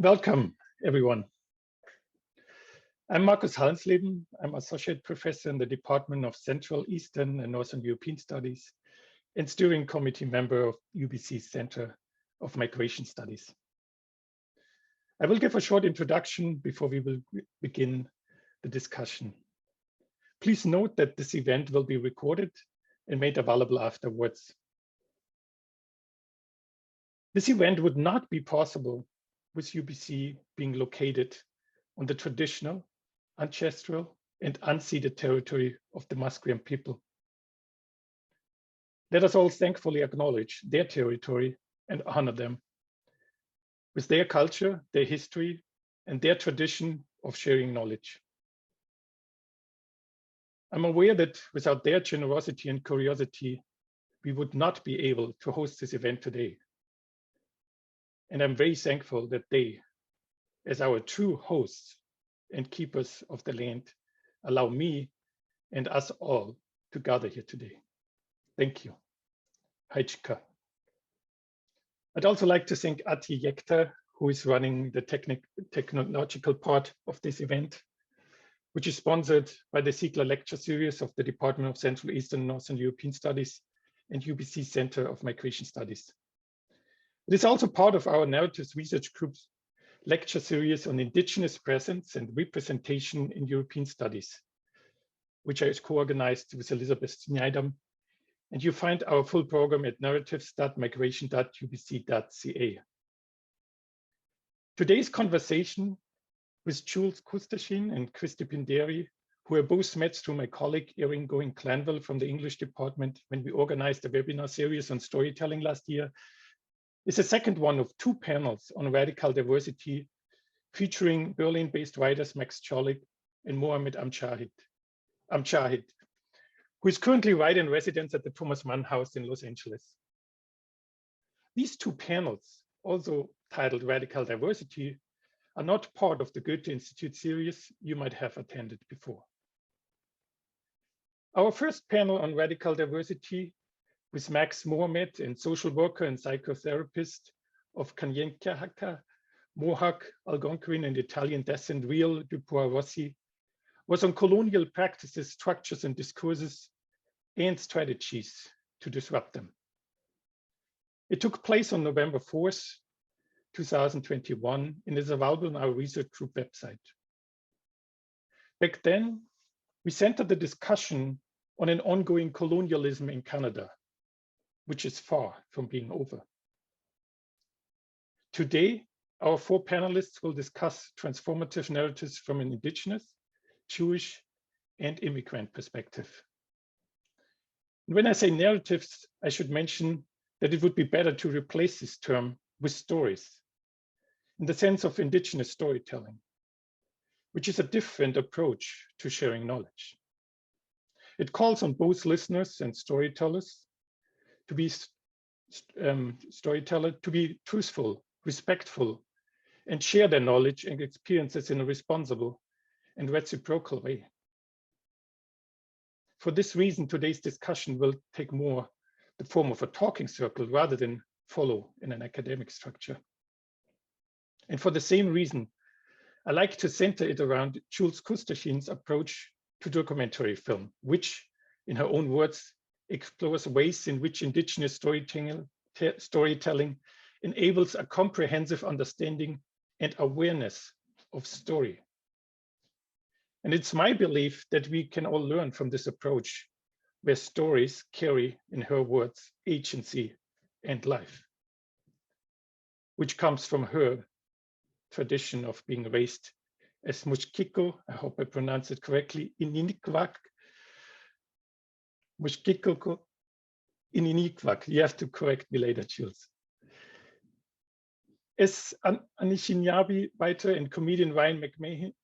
Welcome, everyone. I'm Markus Hallensleben. I'm Associate Professor in the Department of Central, Eastern and Northern European Studies and Steering Committee member of UBC's Center of Migration Studies. I will give a short introduction before we will begin the discussion. Please note that this event will be recorded and made available afterwards. This event would not be possible with UBC being located on the traditional, ancestral, and unceded territory of the Musqueam people. Let us all thankfully acknowledge their territory and honor them with their culture, their history, and their tradition of sharing knowledge. I'm aware that without their generosity and curiosity, we would not be able to host this event today. And I'm very thankful that they, as our true hosts and keepers of the land, allow me and us all to gather here today. Thank you. Hajka. I'd also like to thank Ati Yekta, who is running the technological part of this event, which is sponsored by the CECLA lecture series of the Department of Central, Eastern, and Northern European Studies and UBC Center of Migration Studies. It is also part of our Narratives Research Group's lecture series on Indigenous Presence and Representation in European Studies, which is co-organized with Elizabeth Nijdam. And you find our full program at narratives.migration.ubc.ca. Today's conversation with Jules Kusterchien and Kristi Pinderi, who are both met through my colleague Erin Going-Clanville from the English department when we organized a webinar series on storytelling last year, is the second one of two panels on radical diversity featuring Berlin-based writers Max Czollek and Mohamed Amjahid, who is currently writer in residence at the Thomas Mann House in Los Angeles. These two panels, also titled Radical Diversity, are not part of the Goethe Institute series you might have attended before. Our first panel on radical diversity with Max Mohamed, and social worker and psychotherapist of Kanyenkahaka, Mohawk, Algonquin, and Italian descent Real Dupois Rossi, was on colonial practices, structures, and discourses, and strategies to disrupt them. It took place on November 4th, 2021, and is available on our research group website. Back then, we centered the discussion on an ongoing colonialism in Canada, which is far from being over. Today, our four panelists will discuss transformative narratives from an Indigenous, Jewish, and immigrant perspective. And when I say narratives, I should mention that it would be better to replace this term with stories, in the sense of Indigenous storytelling, which is a different approach to sharing knowledge. It calls on both listeners and storytellers to be truthful, respectful, and share their knowledge and experiences in a responsible and reciprocal way. For this reason, today's discussion will take more the form of a talking circle rather than follow in an academic structure. And for the same reason, I like to center it around Jules Kusterchien's approach to documentary film, which, in her own words, explores ways in which Indigenous storytelling enables a comprehensive understanding and awareness of story. And it's my belief that we can all learn from this approach, where stories carry, in her words, agency and life, which comes from her tradition of being raised as Mushkiko, I hope I pronounce it correctly, Inikwak, Mushkiko Inikwak. You have to correct me later, Jules. As Anishinaabe writer and comedian Ryan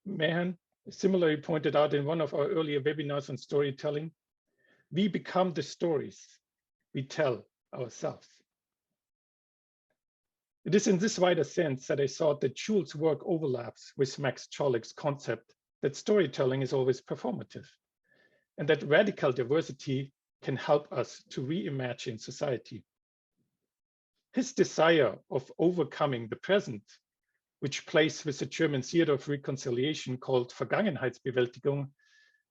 McMahon similarly pointed out in one of our earlier webinars on storytelling, we become the stories we tell ourselves. It is in this wider sense that I thought that Jules' work overlaps with Max Czollek's concept that storytelling is always performative, and that radical diversity can help us to reimagine society. His desire of overcoming the present which plays with the German theater of reconciliation called Vergangenheitsbewältigung,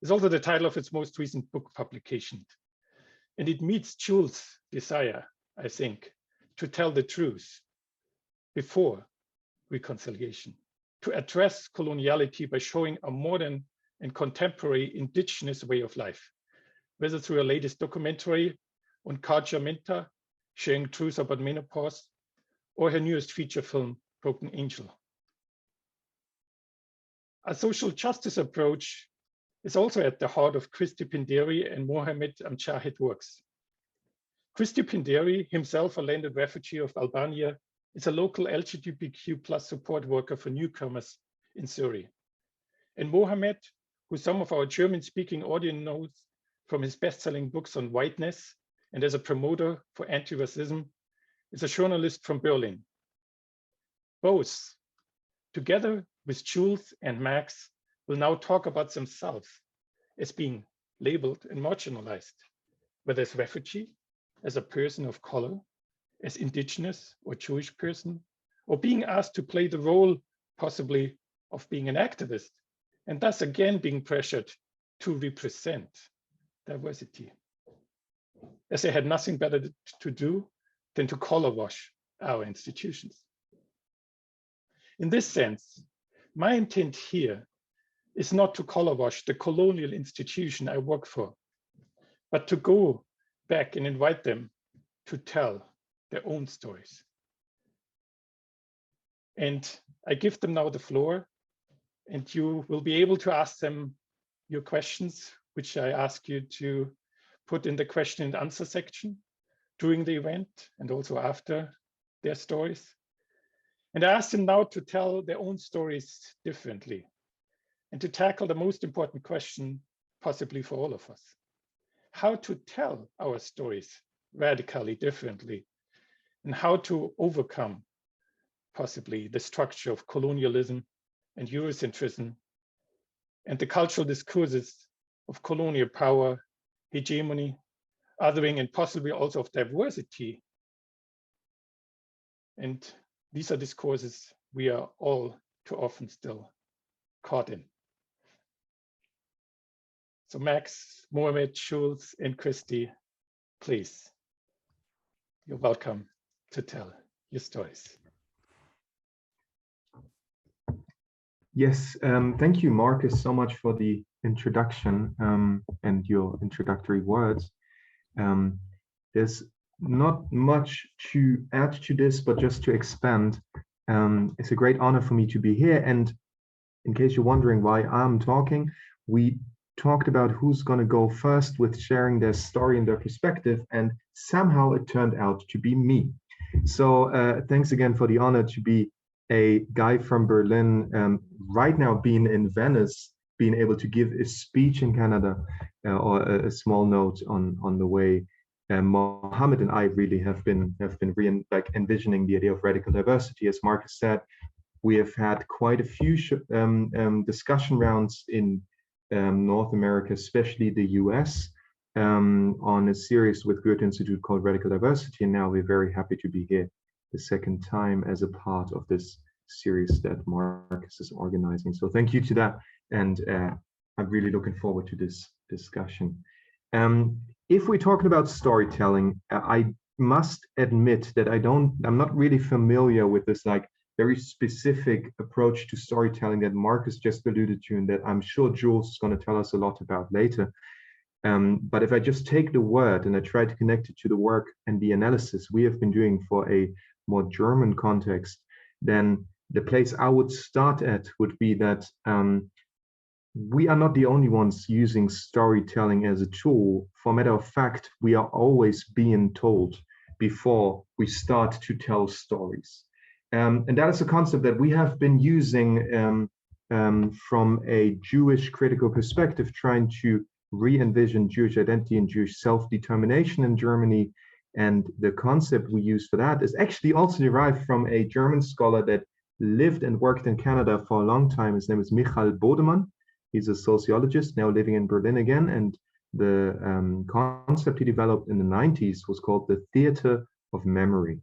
is also the title of its most recent book publication. And it meets Jules' desire, I think, to tell the truth before reconciliation, to address coloniality by showing a modern and contemporary indigenous way of life, whether through her latest documentary on Minta, sharing truth about menopause, or her newest feature film, Broken Angel. A social justice approach is also at the heart of Kristi Pinderi and Mohamed Amjahid works. Kristi Pinderi, himself a landed refugee of Albania, is a local LGBTQ+ support worker for newcomers in Surrey. And Mohamed, who some of our German-speaking audience knows from his best-selling books on whiteness and as a promoter for anti-racism, is a journalist from Berlin. Both, together with Jules and Max, will now talk about themselves as being labeled and marginalized, whether as refugee, as a person of color, as indigenous or Jewish person, or being asked to play the role, possibly, of being an activist, and thus again being pressured to represent diversity, as they had nothing better to do than to color wash our institutions. In this sense, my intent here is not to color wash the colonial institution I work for, but to go back and invite them to tell their own stories. And I give them now the floor, and you will be able to ask them your questions, which I ask you to put in the question and answer section during the event and also after their stories. And I ask them now to tell their own stories differently and to tackle the most important question possibly for all of us: how to tell our stories radically differently, and how to overcome possibly the structure of colonialism and Eurocentrism and the cultural discourses of colonial power, hegemony, othering, and possibly also of diversity. And these are discourses we are all too often still caught in. So Max, Mohamed, Jules, and Kristi, please, you're welcome to tell your stories. Yes, thank you, Markus, so much for the introduction and your introductory words. There's not much to add to this, but just to expand. It's a great honor for me to be here. And in case you're wondering why I'm talking, we talked about who's going to go first with sharing their story and their perspective, and somehow it turned out to be me. So thanks again for the honor to be a guy from Berlin, right now being in Venice, being able to give a speech in Canada, or a small note on the way Mohamed and I really have been envisioning the idea of radical diversity. As Markus said, we have had quite a few discussion rounds in North America, especially the US, on a series with Goethe Institute called Radical Diversity, and now we're very happy to be here the second time as a part of this series that Markus is organizing. So thank you to that, and I'm really looking forward to this discussion. If we're talking about storytelling, I must admit that I'm not really familiar with this like very specific approach to storytelling that Markus just alluded to, and that I'm sure Jules is going to tell us a lot about later. But if I just take the word and I try to connect it to the work and the analysis we have been doing for a more German context, then the place I would start at would be that we are not the only ones using storytelling as a tool. For matter of fact, we are always being told before we start to tell stories. And that is a concept that we have been using from a Jewish critical perspective, trying to re-envision Jewish identity and Jewish self-determination in Germany. And the concept we use for that is actually also derived from a German scholar that lived and worked in Canada for a long time. His name is Michael Bodemann. He's a sociologist now living in Berlin again. And the concept he developed in the 90s was called the theater of memory.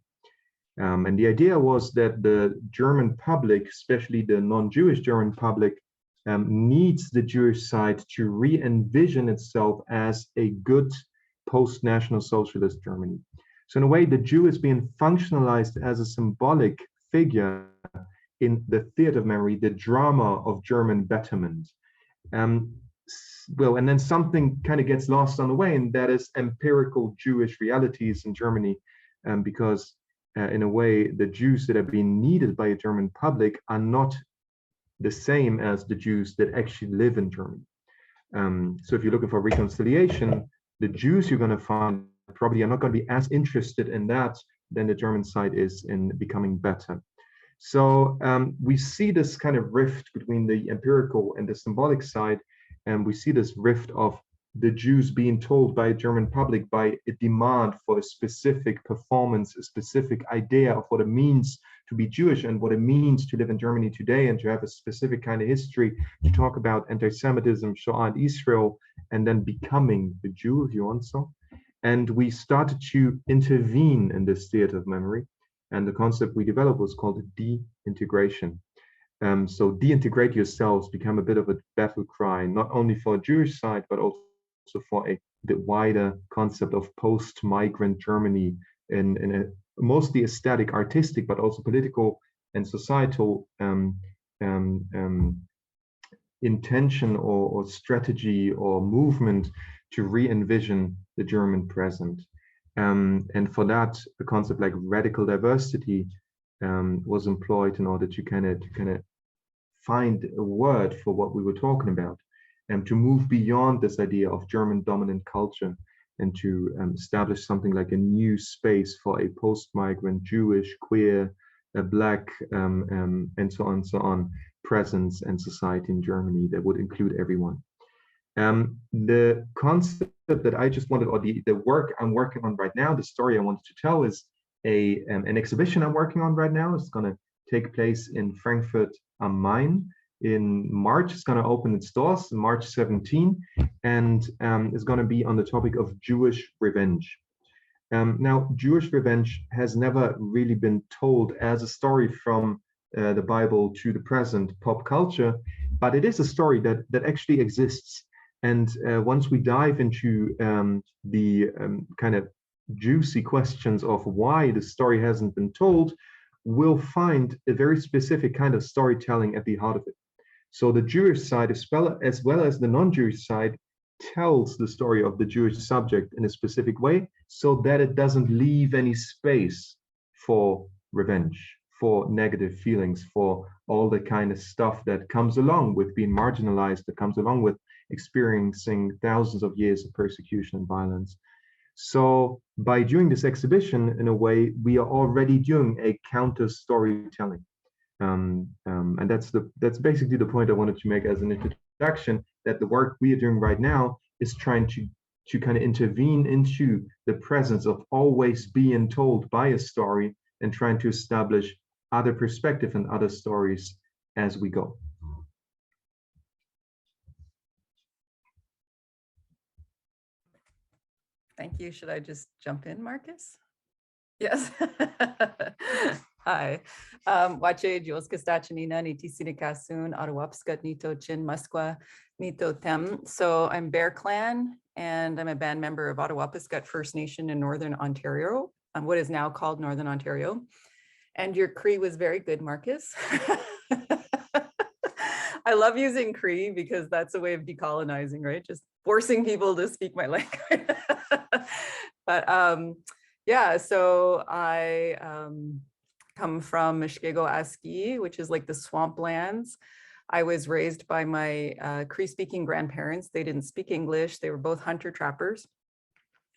And the idea was that the German public, especially the non-Jewish German public, needs the Jewish side to re-envision itself as a good post-National Socialist Germany. So in a way, the Jew is being functionalized as a symbolic figure in the theater of memory, the drama of German betterment. Well, and then something kind of gets lost on the way, and that is empirical Jewish realities in Germany, because in a way, the Jews that are being needed by a German public are not the same as the Jews that actually live in Germany. So if you're looking for reconciliation, the Jews you're going to find probably are not going to be as interested in that than the German side is in becoming better. So we see this kind of rift between the empirical and the symbolic side, and we see this rift of the Jews being told by a German public by a demand for a specific performance, a specific idea of what it means to be Jewish and what it means to live in Germany today and to have a specific kind of history, to talk about anti-Semitism, Shoah, and Israel, and then becoming the Jew, if you want so. And we started to intervene in this theater of memory. And the concept we developed was called de-integration. So de-integrate yourselves become a bit of a battle cry, not only for a Jewish side, but also for a bit wider concept of post-migrant Germany in a mostly aesthetic, artistic, but also political and societal intention or strategy or movement to re-envision the German present. And for that, a concept like radical diversity was employed in order to kind of find a word for what we were talking about, and to move beyond this idea of German dominant culture and to establish something like a new space for a post-migrant Jewish, queer, Black, and so on, presence and society in Germany that would include everyone. The concept that I just wanted, or the work I'm working on right now, the story I wanted to tell is an exhibition I'm working on right now. It's going to take place in Frankfurt am Main in March. It's going to open its doors March 17, and it's going to be on the topic of Jewish revenge. Now, Jewish revenge has never really been told as a story from the Bible to the present pop culture, but it is a story that actually exists. And once we dive into the kind of juicy questions of why the story hasn't been told, we'll find a very specific kind of storytelling at the heart of it. So the Jewish side, as well as the non-Jewish side, tells the story of the Jewish subject in a specific way so that it doesn't leave any space for revenge, for negative feelings, for all the kind of stuff that comes along with being marginalized, that comes along with experiencing thousands of years of persecution and violence. So by doing this exhibition, in a way, we are already doing a counter storytelling. And that's basically the point I wanted to make as an introduction, that the work we are doing right now is trying to kind of intervene into the presence of always being told by a story and trying to establish other perspective and other stories as we go. Thank you. Should I just jump in, Markus? Yes. Hi. Wache Jules Koostachin niti sinikasun Arawapskat nito chin Musqua nito tem. So I'm Bear Clan, and I'm a band member of Arawapskat First Nation in Northern Ontario, what is now called Northern Ontario. And your Cree was very good, Markus. I love using Cree because that's a way of decolonizing, right? Just forcing people to speak my language. But yeah, so I come from Mishkego Aski, which is like the swamplands. I was raised by my Cree-speaking grandparents. They didn't speak English. They were both hunter-trappers.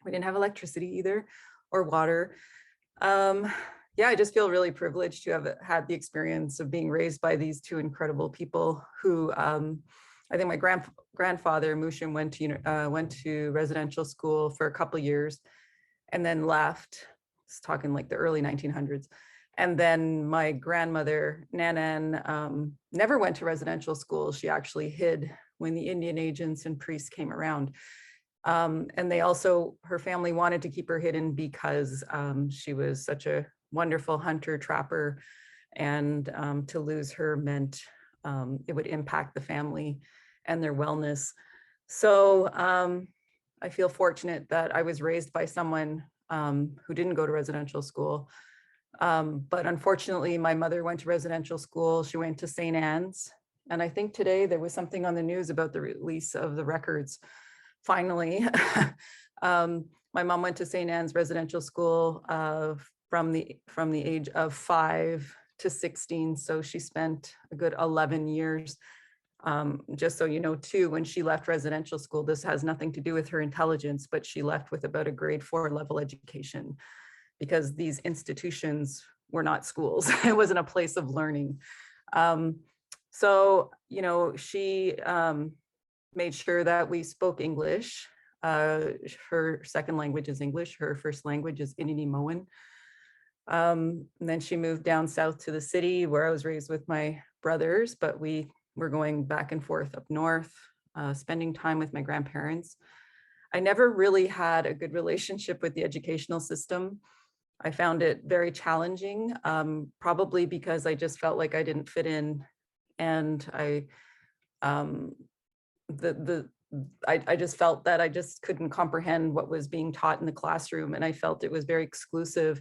We didn't have electricity either, or water. Yeah, I just feel really privileged to have had the experience of being raised by these two incredible people who, I think my grandfather, Mushim, went to residential school for a couple of years and then left. It's talking like the early 1900s. And then my grandmother, Nanan, never went to residential school. She actually hid when the Indian agents and priests came around. And they also, her family wanted to keep her hidden because she was such a wonderful hunter trapper, and to lose her meant it would impact the family and their wellness. So I feel fortunate that I was raised by someone who didn't go to residential school. But unfortunately, my mother went to residential school. She went to St. Anne's. And I think today there was something on the news about the release of the records. Finally, my mom went to St. Anne's residential school from the age of 5 to 16. So she spent a good 11 years. Just so you know, too, when she left residential school, this has nothing to do with her intelligence, but she left with about a grade 4 level education, because these institutions were not schools. It wasn't a place of learning. So, you know, she made sure that we spoke English. Her second language is English. Her first language is Inini. And then she moved down south to the city where I was raised with my brothers, but we were going back and forth up north, spending time with my grandparents. I never really had a good relationship with the educational system. I found it very challenging, probably because I just felt like I didn't fit in, and I just felt that I just couldn't comprehend what was being taught in the classroom, and I felt it was very exclusive.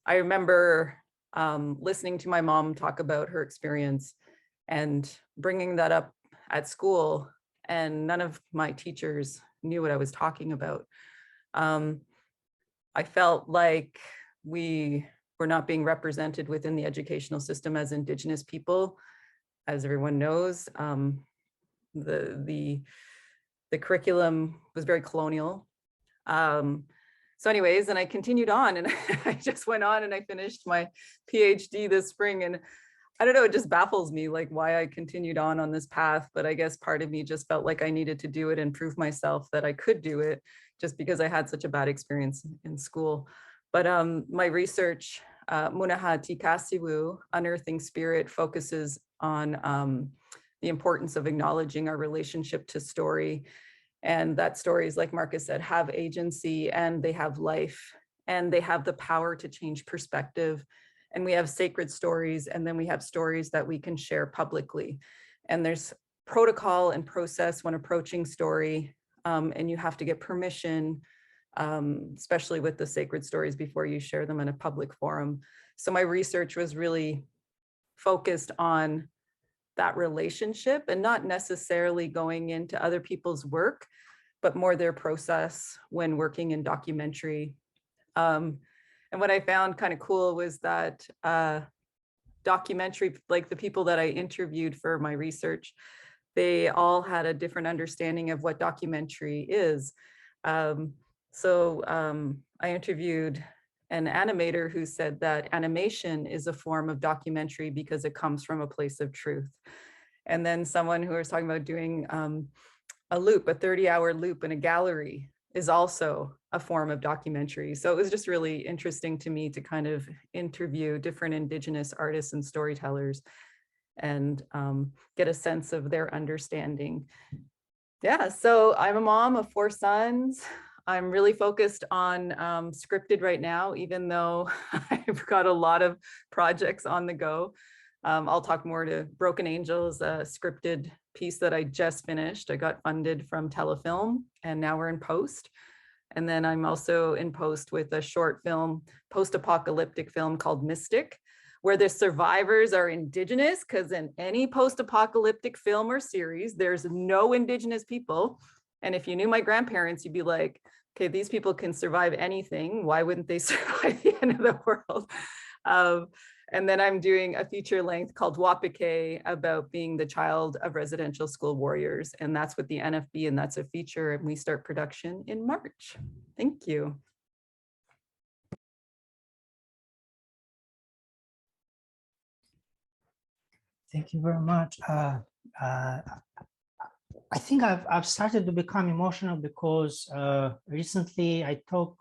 I remember listening to my mom talk about her experience and bringing that up at school, and none of my teachers knew what I was talking about. I felt like we were not being represented within the educational system as Indigenous people. As everyone knows, the curriculum was very colonial. So anyways, and I continued on, and I just went on and I finished my PhD this spring, and I don't know, it just baffles me like why I continued on this path, but I guess part of me just felt like I needed to do it and prove myself that I could do it, just because I had such a bad experience in school. But my research, Munaha Tikasiwu, Unearthing Spirit, focuses on the importance of acknowledging our relationship to story, and that stories, like Markus said, have agency, and they have life, and they have the power to change perspective. And we have sacred stories, and then we have stories that we can share publicly. And there's protocol and process when approaching story, and you have to get permission, especially with the sacred stories, before you share them in a public forum. So my research was really focused on that relationship, and not necessarily going into other people's work, but more their process when working in documentary. And what I found kind of cool was that documentary, like the people that I interviewed for my research, they all had a different understanding of what documentary is. So I interviewed an animator who said that animation is a form of documentary because it comes from a place of truth. And then someone who was talking about doing a loop, a 30-hour loop in a gallery, is also a form of documentary. So it was just really interesting to me to kind of interview different Indigenous artists and storytellers and get a sense of their understanding. Yeah, so I'm a mom of 4 sons. I'm really focused on scripted right now, even though I've got a lot of projects on the go. I'll talk more to Broken Angels, a scripted piece that I just finished. I got funded from Telefilm, and now we're in post. And then I'm also in post with a short film, post-apocalyptic film called Mystic, where the survivors are Indigenous, because in any post-apocalyptic film or series, there's no Indigenous people. And if you knew my grandparents, you'd be like, okay, these people can survive anything. Why wouldn't they survive the end of the world? And then I'm doing a feature length called Wapike about being the child of residential school warriors. And that's with the NFB, and that's a feature. And we start production in March. Thank you. Thank you very much. I think I've started to become emotional because recently I talk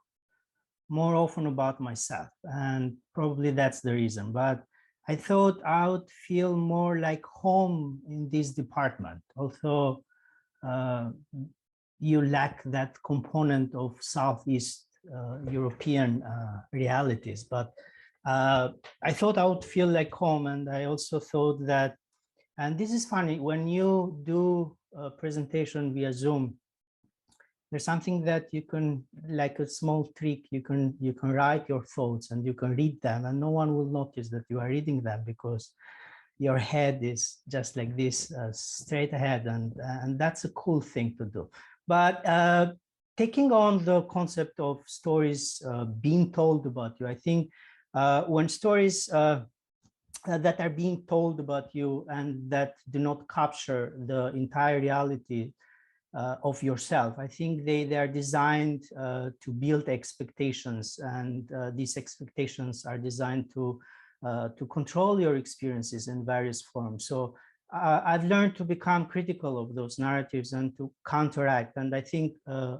more often about myself, and probably that's the reason. But I thought I would feel more like home in this department, although you lack that component of Southeast European realities. But I thought I would feel like home, and I also thought that, and this is funny, when you do a presentation via Zoom, there's something that you can, like a small trick, you can write your thoughts and you can read them, and no one will notice that you are reading them because your head is just like this, straight ahead, and that's a cool thing to do. But taking on the concept of stories being told about you, I think when stories that are being told about you and that do not capture the entire reality of yourself, I think they are designed to build expectations, and these expectations are designed to control your experiences in various forms. So I've learned to become critical of those narratives and to counteract. And I think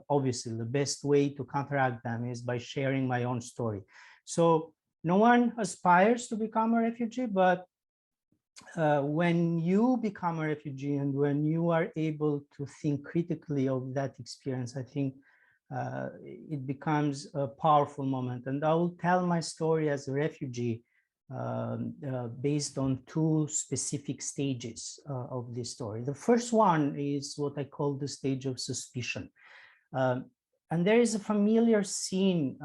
obviously the best way to counteract them is by sharing my own story. So no one aspires to become a refugee, but when you become a refugee and when you are able to think critically of that experience, I think it becomes a powerful moment. And I will tell my story as a refugee based on two specific stages of this story. The first one is what I call the stage of suspicion. And there is a familiar scene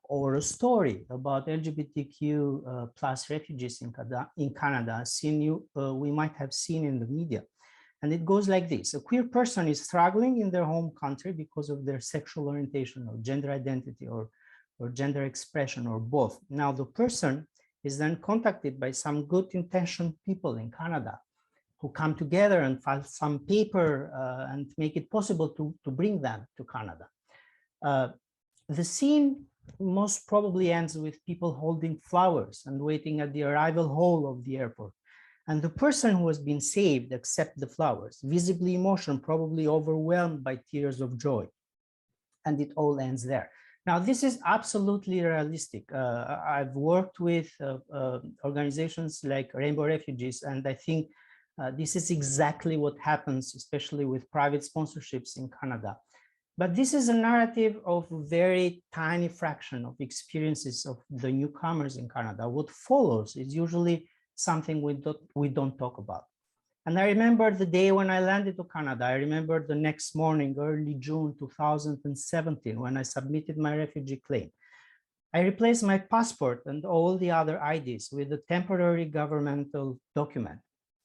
or a story about LGBTQ plus refugees in Canada, a scene we might have seen in the media. And it goes like this: a queer person is struggling in their home country because of their sexual orientation or gender identity or gender expression or both. Now the person is then contacted by some good intentioned people in Canada who come together and file some paper and make it possible to bring them to Canada. The scene most probably ends with people holding flowers and waiting at the arrival hall of the airport. And the person who has been saved accepts the flowers, visibly emotional, probably overwhelmed by tears of joy. And it all ends there. Now, this is absolutely realistic. I've worked with organizations like Rainbow Refugees, and I think this is exactly what happens, especially with private sponsorships in Canada. But this is a narrative of a very tiny fraction of experiences of the newcomers in Canada. What follows is usually something we don't talk about. And I remember the day when I landed to Canada. I remember the next morning, early June 2017, when I submitted my refugee claim. I replaced my passport and all the other IDs with a temporary governmental document.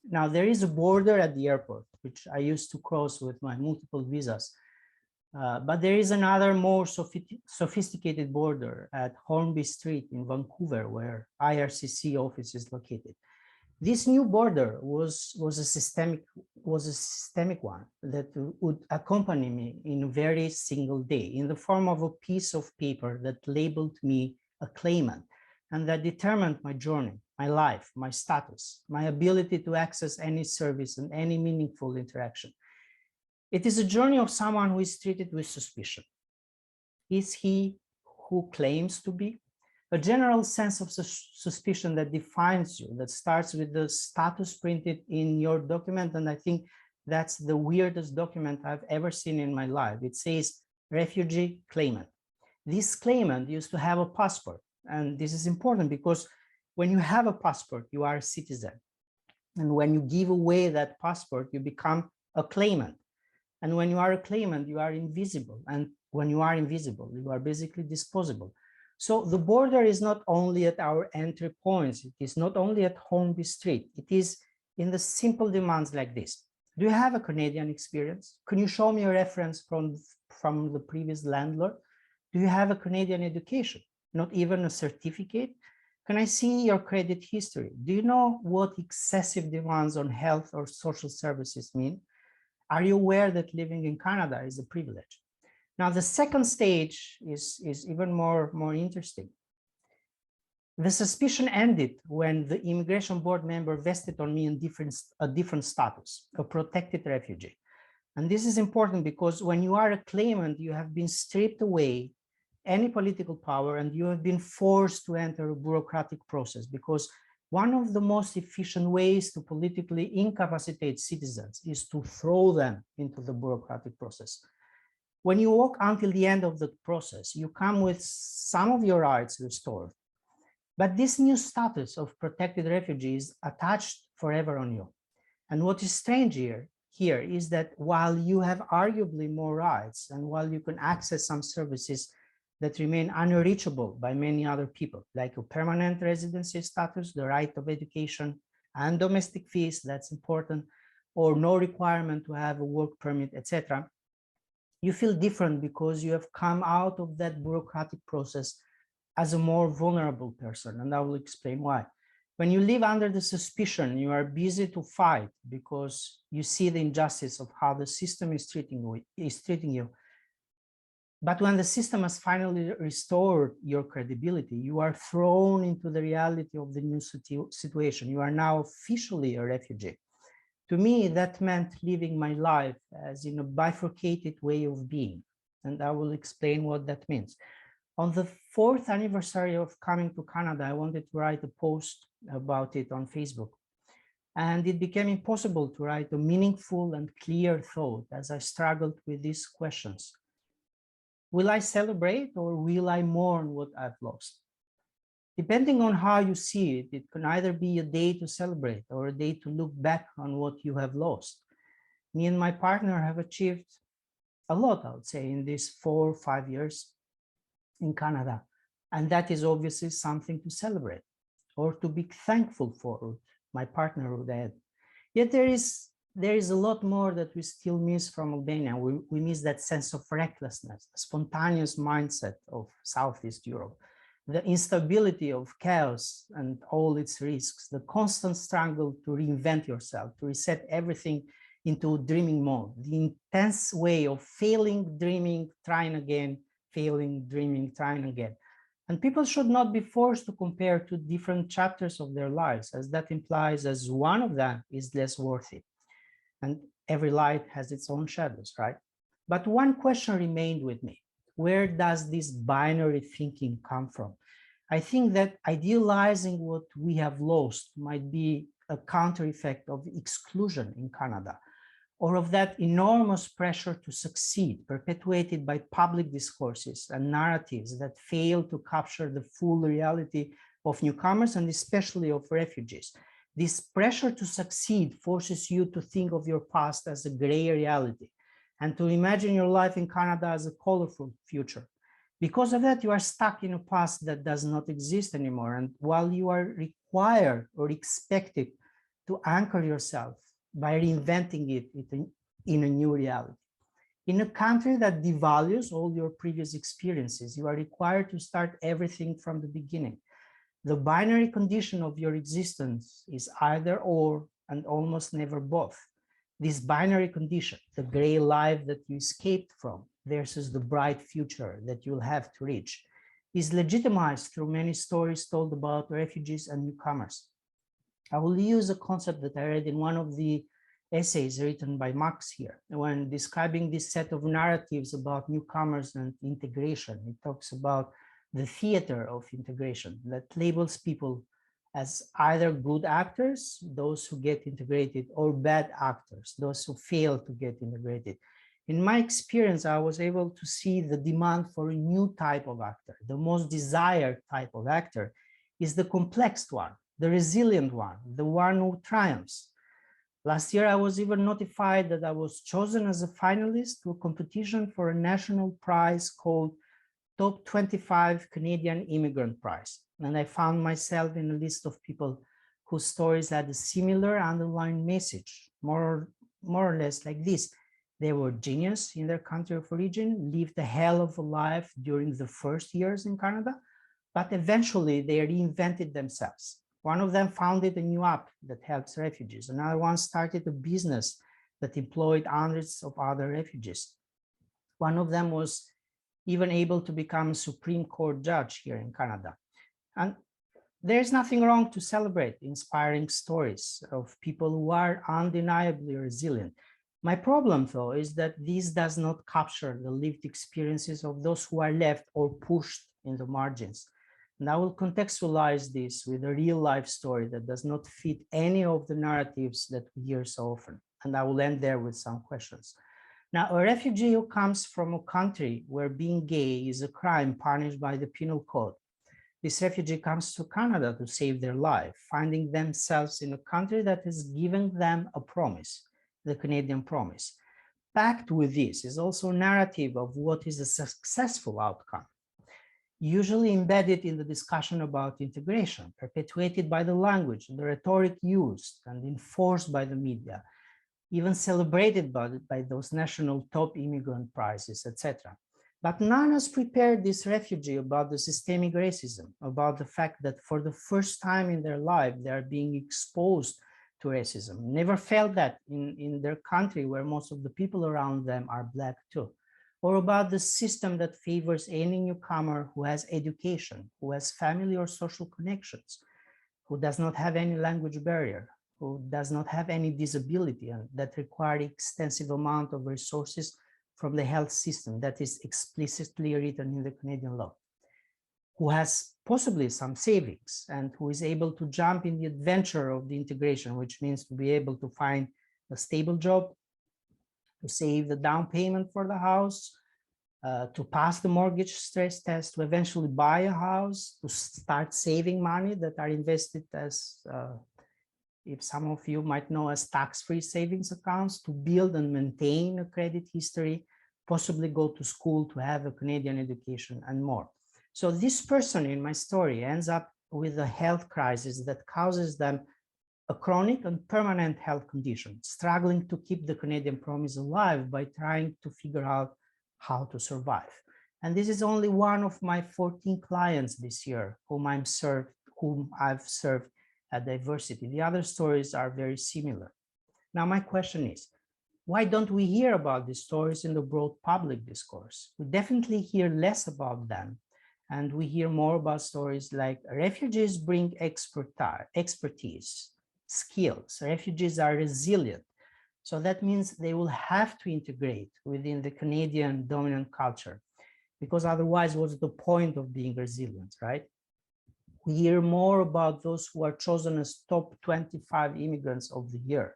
Now, there is a border at the airport, which I used to cross with my multiple visas. But there is another more sophisticated border at Hornby Street in Vancouver, where IRCC office is located. This new border was a systemic one that would accompany me in a very single day in the form of a piece of paper that labeled me a claimant and that determined my journey, my life, my status, my ability to access any service and any meaningful interaction. It is a journey of someone who is treated with suspicion. Is he who claims to be? A general sense of suspicion that defines you, that starts with the status printed in your document. And I think that's the weirdest document I've ever seen in my life. It says refugee claimant. This claimant used to have a passport. And this is important because when you have a passport, you are a citizen. And when you give away that passport, you become a claimant. And when you are a claimant, you are invisible. And when you are invisible, you are basically disposable. So the border is not only at our entry points. It is not only at Hornby Street. It is in the simple demands like this. Do you have a Canadian experience? Can you show me a reference from the previous landlord? Do you have a Canadian education? Not even a certificate? Can I see your credit history? Do you know what excessive demands on health or social services mean? Are you aware that living in Canada is a privilege? Now, the second stage is even more interesting. The suspicion ended when the immigration board member vested on me a different status, a protected refugee. And this is important because when you are a claimant, you have been stripped away any political power and you have been forced to enter a bureaucratic process, because one of the most efficient ways to politically incapacitate citizens is to throw them into the bureaucratic process. When you walk until the end of the process, you come with some of your rights restored, But this new status of protected refugee is attached forever on you. And what is strange here is that while you have arguably more rights and while you can access some services that remain unreachable by many other people, like a permanent residency status, the right of education and domestic fees, that's important, or no requirement to have a work permit, etc., you feel different because you have come out of that bureaucratic process as a more vulnerable person, and I will explain why. When you live under the suspicion, you are busy to fight because you see the injustice of how the system is treating you. But when the system has finally restored your credibility, you are thrown into the reality of the new situation. You are now officially a refugee. To me, that meant living my life as in a bifurcated way of being, and I will explain what that means. On the 4th anniversary of coming to Canada, I wanted to write a post about it on Facebook. And it became impossible to write a meaningful and clear thought as I struggled with these questions. Will I celebrate or will I mourn what I've lost? Depending on how you see it, it can either be a day to celebrate or a day to look back on what you have lost. Me and my partner have achieved a lot, I would say, in these 4 or 5 years in Canada. And that is obviously something to celebrate or to be thankful for, my partner would add. Yet there is a lot more that we still miss from Albania. We miss that sense of recklessness, the spontaneous mindset of Southeast Europe, the instability of chaos and all its risks, the constant struggle to reinvent yourself, to reset everything into dreaming mode, the intense way of failing, dreaming, trying again, failing, dreaming, trying again. And people should not be forced to compare two different chapters of their lives, as that implies as one of them is less worthy. And every light has its own shadows, right? But one question remained with me. Where does this binary thinking come from? I think that idealizing what we have lost might be a counter effect of exclusion in Canada, or of that enormous pressure to succeed perpetuated by public discourses and narratives that fail to capture the full reality of newcomers and especially of refugees. This pressure to succeed forces you to think of your past as a gray reality and to imagine your life in Canada as a colorful future. Because of that, you are stuck in a past that does not exist anymore. And while you are required or expected to anchor yourself by reinventing it in a new reality. In a country that devalues all your previous experiences, you are required to start everything from the beginning. The binary condition of your existence is either or and almost never both. This binary condition, the gray life that you escaped from versus the bright future that you'll have to reach, is legitimized through many stories told about refugees and newcomers. I will use a concept that I read in one of the essays written by Markus here. When describing this set of narratives about newcomers and integration, it talks about the theater of integration that labels people as either good actors, those who get integrated, or bad actors, those who fail to get integrated. In my experience, I was able to see the demand for a new type of actor. The most desired type of actor is the complex one, the resilient one, the one who triumphs. Last year, I was even notified that I was chosen as a finalist to a competition for a national prize called Top 25 Canadian Immigrant Prize. And I found myself in a list of people whose stories had a similar underlying message, more or less like this. They were genius in their country of origin, lived a hell of a life during the first years in Canada, but eventually they reinvented themselves. One of them founded a new app that helps refugees. Another one started a business that employed hundreds of other refugees. One of them was even able to become a Supreme Court judge here in Canada. And there's nothing wrong to celebrate inspiring stories of people who are undeniably resilient. My problem, though, is that this does not capture the lived experiences of those who are left or pushed in the margins. And I will contextualize this with a real life story that does not fit any of the narratives that we hear so often. And I will end there with some questions. Now, a refugee who comes from a country where being gay is a crime punished by the penal code This refugee comes to Canada to save their life, finding themselves in a country that has given them a promise, the Canadian promise. Packed with this is also a narrative of what is a successful outcome, usually embedded in the discussion about integration, perpetuated by the language, the rhetoric used and enforced by the media, even celebrated by those national top immigrant prizes, etc. But none has prepared this refugee about the systemic racism, about the fact that for the first time in their life, they are being exposed to racism. Never felt that in their country where most of the people around them are Black too. Or about the system that favors any newcomer who has education, who has family or social connections, who does not have any language barrier, who does not have any disability, and that require extensive amount of resources from the health system that is explicitly written in the Canadian law, who has possibly some savings and who is able to jump in the adventure of the integration, which means to be able to find a stable job, to save the down payment for the house, to pass the mortgage stress test, to eventually buy a house, to start saving money that are invested as, if some of you might know, as tax-free savings accounts, to build and maintain a credit history, possibly go to school to have a Canadian education and more. So this person in my story ends up with a health crisis that causes them a chronic and permanent health condition, struggling to keep the Canadian promise alive by trying to figure out how to survive. And this is only one of my 14 clients this year whom I've served at Diversity. The other stories are very similar. Now, my question is, why don't we hear about these stories in the broad public discourse? We definitely hear less about them, and we hear more about stories like refugees bring expertise, skills. Refugees are resilient. So that means they will have to integrate within the Canadian dominant culture, because otherwise what's the point of being resilient, right? We hear more about those who are chosen as top 25 immigrants of the year,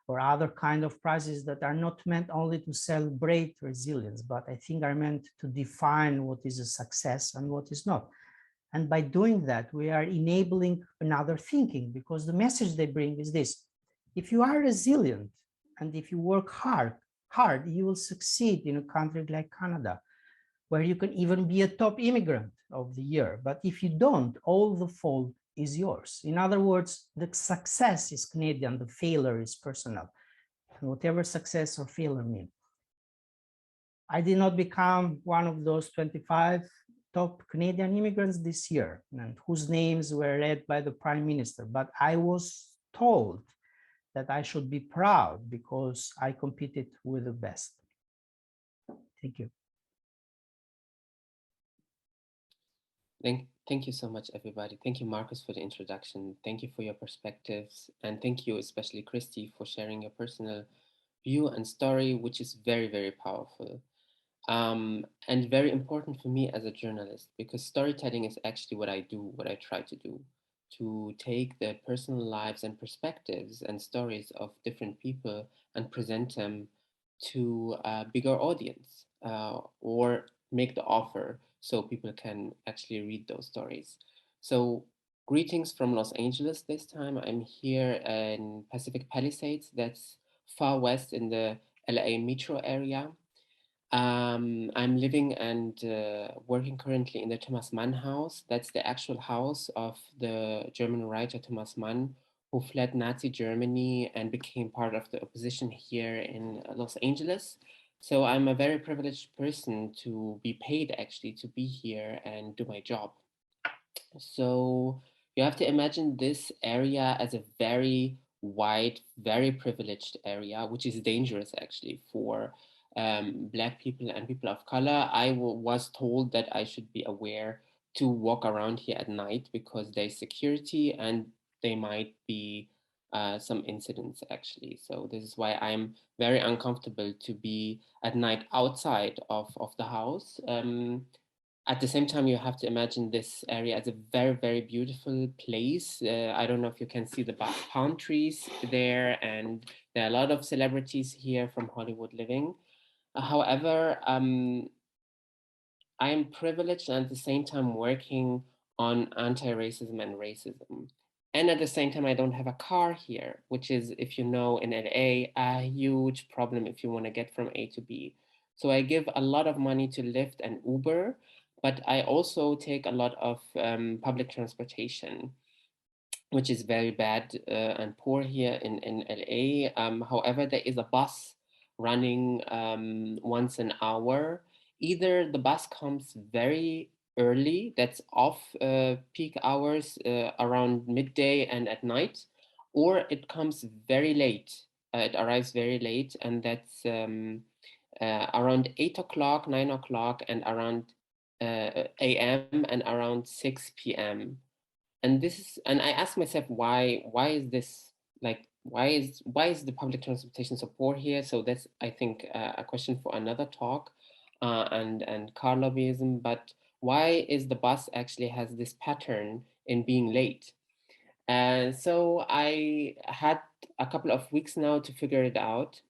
or other kind of prizes that are not meant only to celebrate resilience, but I think are meant to define what is a success and what is not. And by doing that, we are enabling another thinking, because the message they bring is this: if you are resilient and if you work hard, you will succeed in a country like Canada, where you can even be a top immigrant of the year. But if you don't, all the fault is yours. In other words, the success is Canadian, the failure is personal, and whatever success or failure mean. I did not become one of those 25 top Canadian immigrants this year, and whose names were read by the Prime Minister, but I was told that I should be proud because I competed with the best. Thank you. Thank you so much, everybody. Thank you, Markus, for the introduction. Thank you for your perspectives. And thank you, especially Kristi, for sharing your personal view and story, which is very, very powerful. And very important for me as a journalist, because storytelling is actually what I do, what I try to do, to take the personal lives and perspectives and stories of different people and present them to a bigger audience, or make the offer so people can actually read those stories. So greetings from Los Angeles this time. I'm here in Pacific Palisades, that's far west in the LA metro area. I'm living and working currently in the Thomas Mann house. That's the actual house of the German writer Thomas Mann, who fled Nazi Germany and became part of the opposition here in Los Angeles. So I'm a very privileged person to be paid actually to be here and do my job. So you have to imagine this area as a very wide, very privileged area, which is dangerous actually for Black people and people of color. I was told that I should be aware to walk around here at night because there's security and they might be some incidents actually. So this is why I'm very uncomfortable to be at night outside of the house. At the same time, you have to imagine this area as a very, very beautiful place. I don't know if you can see the palm trees there, and there are a lot of celebrities here from Hollywood living. However, I am privileged and at the same time working on anti-racism and racism. And at the same time, I don't have a car here, which is, if you know, in LA, a huge problem if you want to get from A to B. So I give a lot of money to Lyft and Uber, but I also take a lot of public transportation, which is very bad and poor here in LA. However, there is a bus running once an hour. Either the bus comes very early, that's off peak hours around midday and at night, or it comes very late. It arrives very late, and that's around 8 o'clock, 9 o'clock, and around AM and around 6 p.m. And this is, and I asked myself, why is this, like, why is the public transportation so poor here? So that's, I think, a question for another talk, and car lobbyism. But why is the bus actually has this pattern in being late? And so I had a couple of weeks now to figure it out,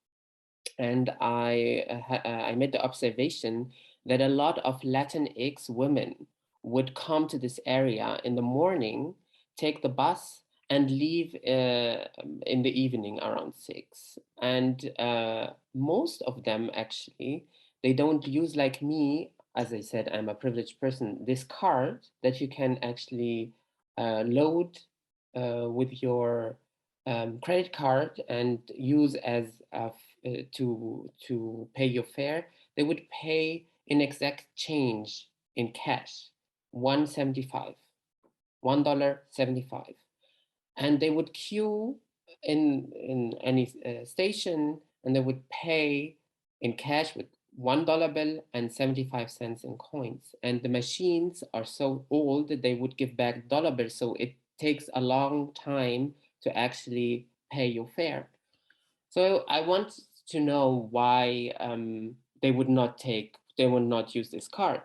and I made the observation that a lot of Latinx women would come to this area in the morning, take the bus, and leave in the evening around 6. And most of them, actually, they don't use, like me, as I said, I'm a privileged person, this card that you can actually load with your credit card and use as to pay your fare. They would pay in exact change in cash, $1.75, $1.75, and they would queue in any station, and they would pay in cash with $1 bill and 75 cents in coins. And the machines are so old that they would give back dollar bills, so it takes a long time to actually pay your fare. So I want to know why they would not use this card.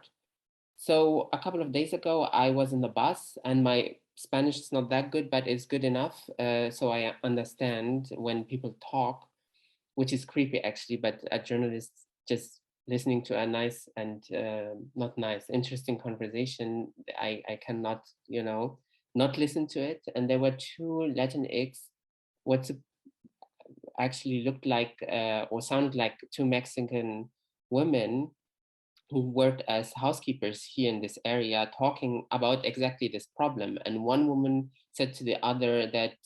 So a couple of days ago, I was in the bus, and my Spanish is not that good, but it's good enough. So I understand when people talk, which is creepy actually, but a journalist just listening to a nice and not nice, interesting conversation, I cannot, not listen to it. And there were two Latinx, what actually looked like or sounded like two Mexican women who worked as housekeepers here in this area, talking about exactly this problem. And one woman said to the other that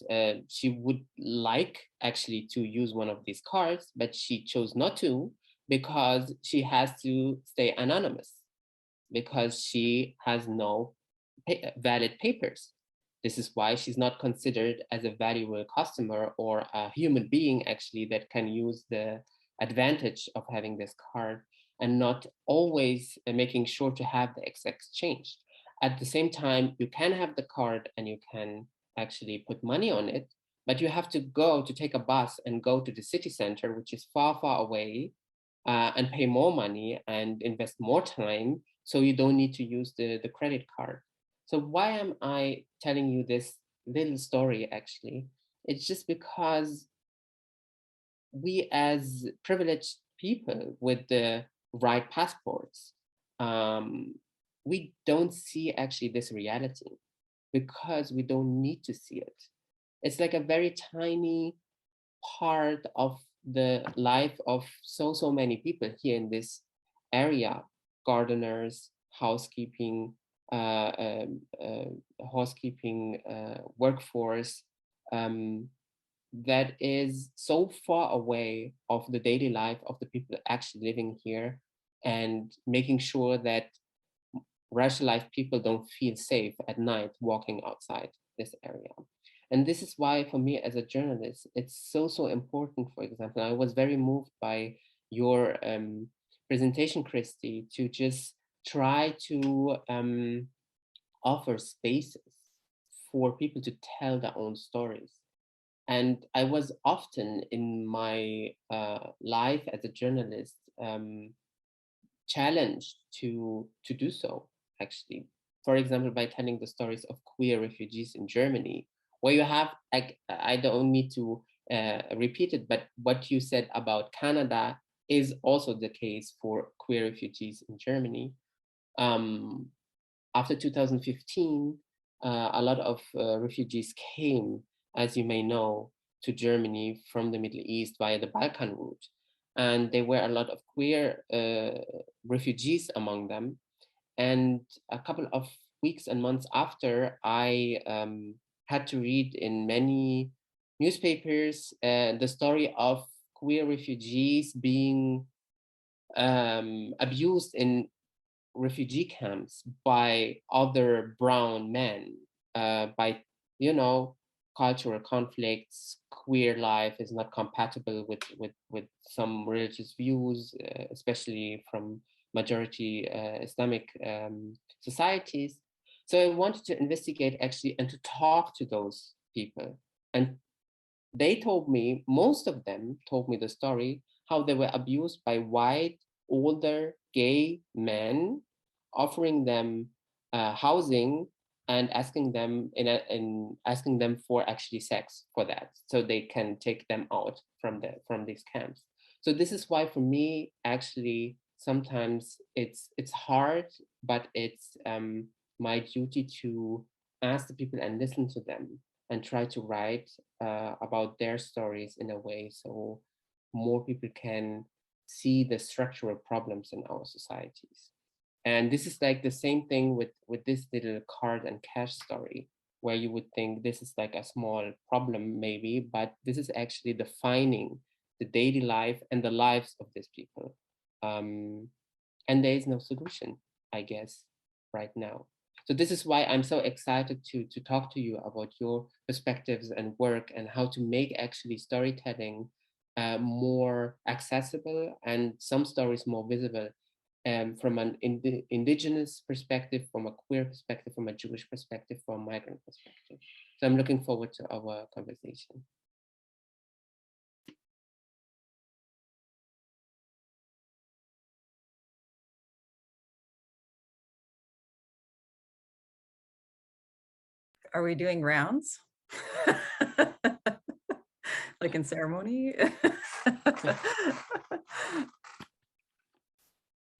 she would like actually to use one of these cards, but she chose not to because she has to stay anonymous, because she has no valid papers. This is why she's not considered as a valuable customer or a human being actually that can use the advantage of having this card, and not always making sure to have the exchange. At the same time, you can have the card and you can actually put money on it, but you have to go to take a bus and go to the city center, which is far, far away, and pay more money and invest more time, so you don't need to use the credit card. So why am I telling you this little story actually? It's just because we as privileged people with the right passports, we don't see actually this reality because we don't need to see it. It's like a very tiny part of the life of so many people here in this area: gardeners, housekeeping, workforce, that is so far away of the daily life of the people actually living here, and making sure that racialized people don't feel safe at night walking outside this area. And this is why, for me as a journalist, it's so important. For example, I was very moved by your presentation, Kristi, to just try to offer spaces for people to tell their own stories. And I was often in my life as a journalist challenged to do so, actually. For example, by telling the stories of queer refugees in Germany, where you have, I don't need to repeat it, but what you said about Canada is also the case for queer refugees in Germany. after 2015, a lot of refugees came, as you may know, to Germany from the Middle East via the Balkan route. And there were a lot of queer refugees among them. And a couple of weeks and months after, I had to read in many newspapers the story of queer refugees being abused in refugee camps by other brown men, by, you know, cultural conflicts. Queer life is not compatible with some religious views, especially from majority Islamic societies. So I wanted to investigate actually and to talk to those people. And they told me, most of them told me the story, how they were abused by white, older, gay men, offering them housing and asking them asking them for actually sex for that, so they can take them out from these camps. So this is why for me, actually, sometimes it's hard, but it's my duty to ask the people and listen to them and try to write about their stories in a way so more people can see the structural problems in our societies. And this is like the same thing with this little card and cash story, where you would think this is like a small problem maybe, but this is actually defining the daily life and the lives of these people. And there is no solution, I guess, right now. So this is why I'm so excited to talk to you about your perspectives and work and how to make actually storytelling more accessible and some stories more visible, from an indigenous perspective, from a queer perspective, from a Jewish perspective, from a migrant perspective. So I'm looking forward to our conversation. Are we doing rounds? Like in ceremony?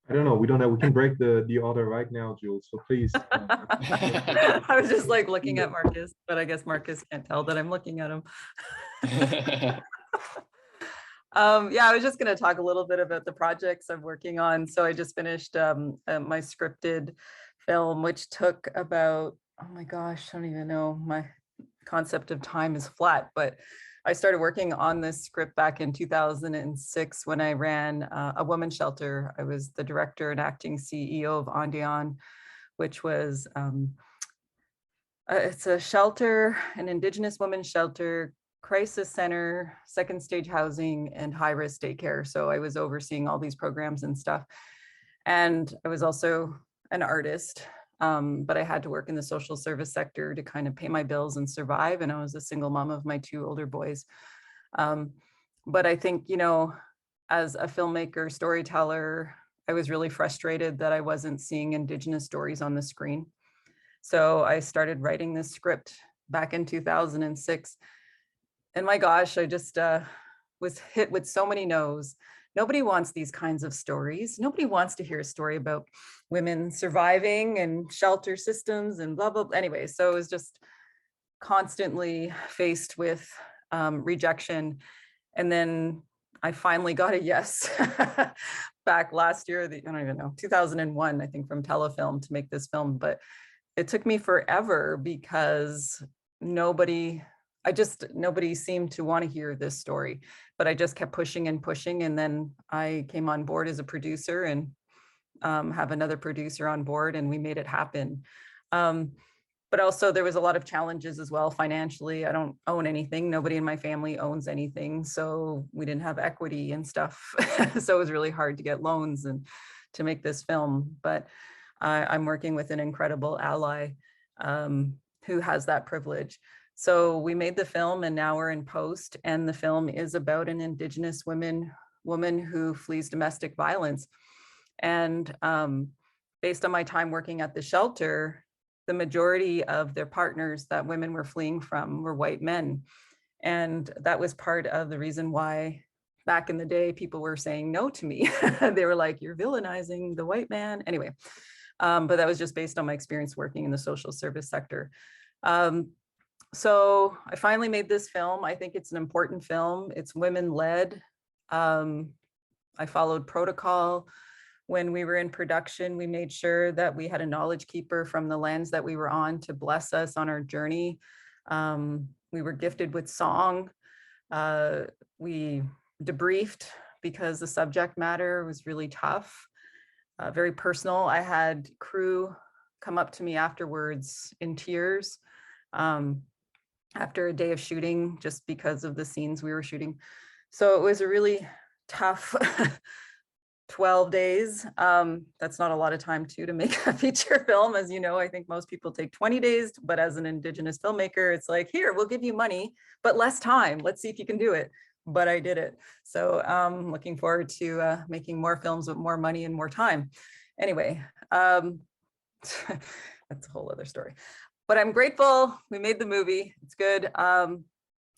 I don't know. We don't know. We can break the order right now, Jules. So please. I was just like looking at Markus, but I guess Markus can't tell that I'm looking at him. Yeah, I was just going to talk a little bit about the projects I'm working on. So I just finished my scripted film, which took about, oh my gosh, I don't even know, my concept of time is flat, but I started working on this script back in 2006 when I ran a women's shelter. I was the director and acting CEO of Nijdam, which was, it's a shelter, an Indigenous women's shelter, crisis center, second stage housing, and high risk daycare. So I was overseeing all these programs and stuff. And I was also an artist, but I had to work in the social service sector to kind of pay my bills and survive. And I was a single mom of my 2 older boys. But I think, you know, as a filmmaker, storyteller, I was really frustrated that I wasn't seeing Indigenous stories on the screen. So I started writing this script back in 2006. And my gosh, I just was hit with so many no's. Nobody wants these kinds of stories. Nobody wants to hear a story about women surviving and shelter systems and blah, blah, blah. Anyway, so it was just constantly faced with rejection. And then I finally got a yes back last year, I don't even know, 2001, I think, from Telefilm to make this film. But it took me forever because nobody seemed to want to hear this story, but I just kept pushing and pushing. And then I came on board as a producer and have another producer on board, and we made it happen. But also there was a lot of challenges as well financially. I don't own anything. Nobody in my family owns anything. So we didn't have equity and stuff. So it was really hard to get loans and to make this film. But I'm working with an incredible ally who has that privilege. So we made the film and now we're in post, and the film is about an Indigenous woman who flees domestic violence. And based on my time working at the shelter, the majority of their partners that women were fleeing from were white men. And that was part of the reason why back in the day, people were saying no to me. They were like, you're villainizing the white man. Anyway, But that was just based on my experience working in the social service sector. So I finally made this film. I think it's an important film. It's women-led. I followed protocol. When we were in production, we made sure that we had a knowledge keeper from the lands that we were on to bless us on our journey. We were gifted with song. We debriefed because the subject matter was really tough, very personal. I had crew come up to me afterwards in tears after a day of shooting, just because of the scenes we were shooting. So it was a really tough 12 days. That's not a lot of time to make a feature film. As you know, I think most people take 20 days, but as an Indigenous filmmaker, it's like, here, we'll give you money, but less time. Let's see if you can do it. But I did it. So I'm looking forward to making more films with more money and more time. Anyway, that's a whole other story. But I'm grateful we made the movie. It's good. And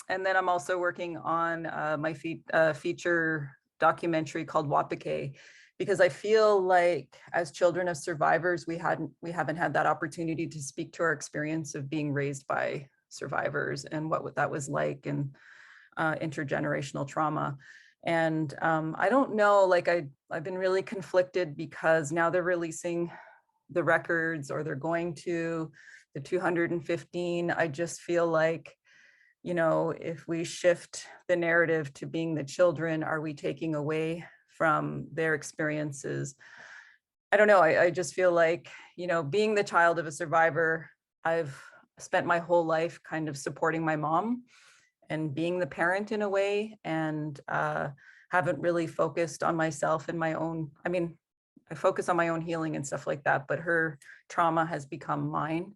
then I'm also working on my feature documentary called Wapike, because I feel like as children of survivors, we haven't had that opportunity to speak to our experience of being raised by survivors and what that was like, and intergenerational trauma. And I don't know, like I've been really conflicted because now they're releasing the records, or they're going to the 215. I just feel like, you know, if we shift the narrative to being the children, are we taking away from their experiences? I don't know. I just feel like, you know, being the child of a survivor, I've spent my whole life kind of supporting my mom and being the parent in a way, and haven't really focused on myself and my own. I mean, I focus on my own healing and stuff like that, but her trauma has become mine.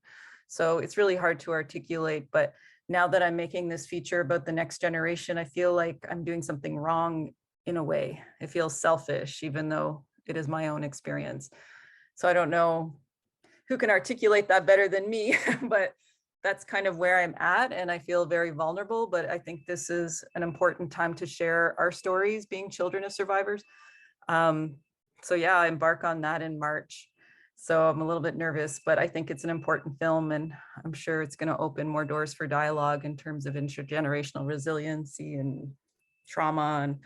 So it's really hard to articulate. But now that I'm making this feature about the next generation, I feel like I'm doing something wrong in a way. It feels selfish, even though it is my own experience. So I don't know who can articulate that better than me, but that's kind of where I'm at, and I feel very vulnerable. But I think this is an important time to share our stories, being children of survivors. So yeah, I embark on that in March. So I'm a little bit nervous, but I think it's an important film, and I'm sure it's going to open more doors for dialogue in terms of intergenerational resiliency and trauma and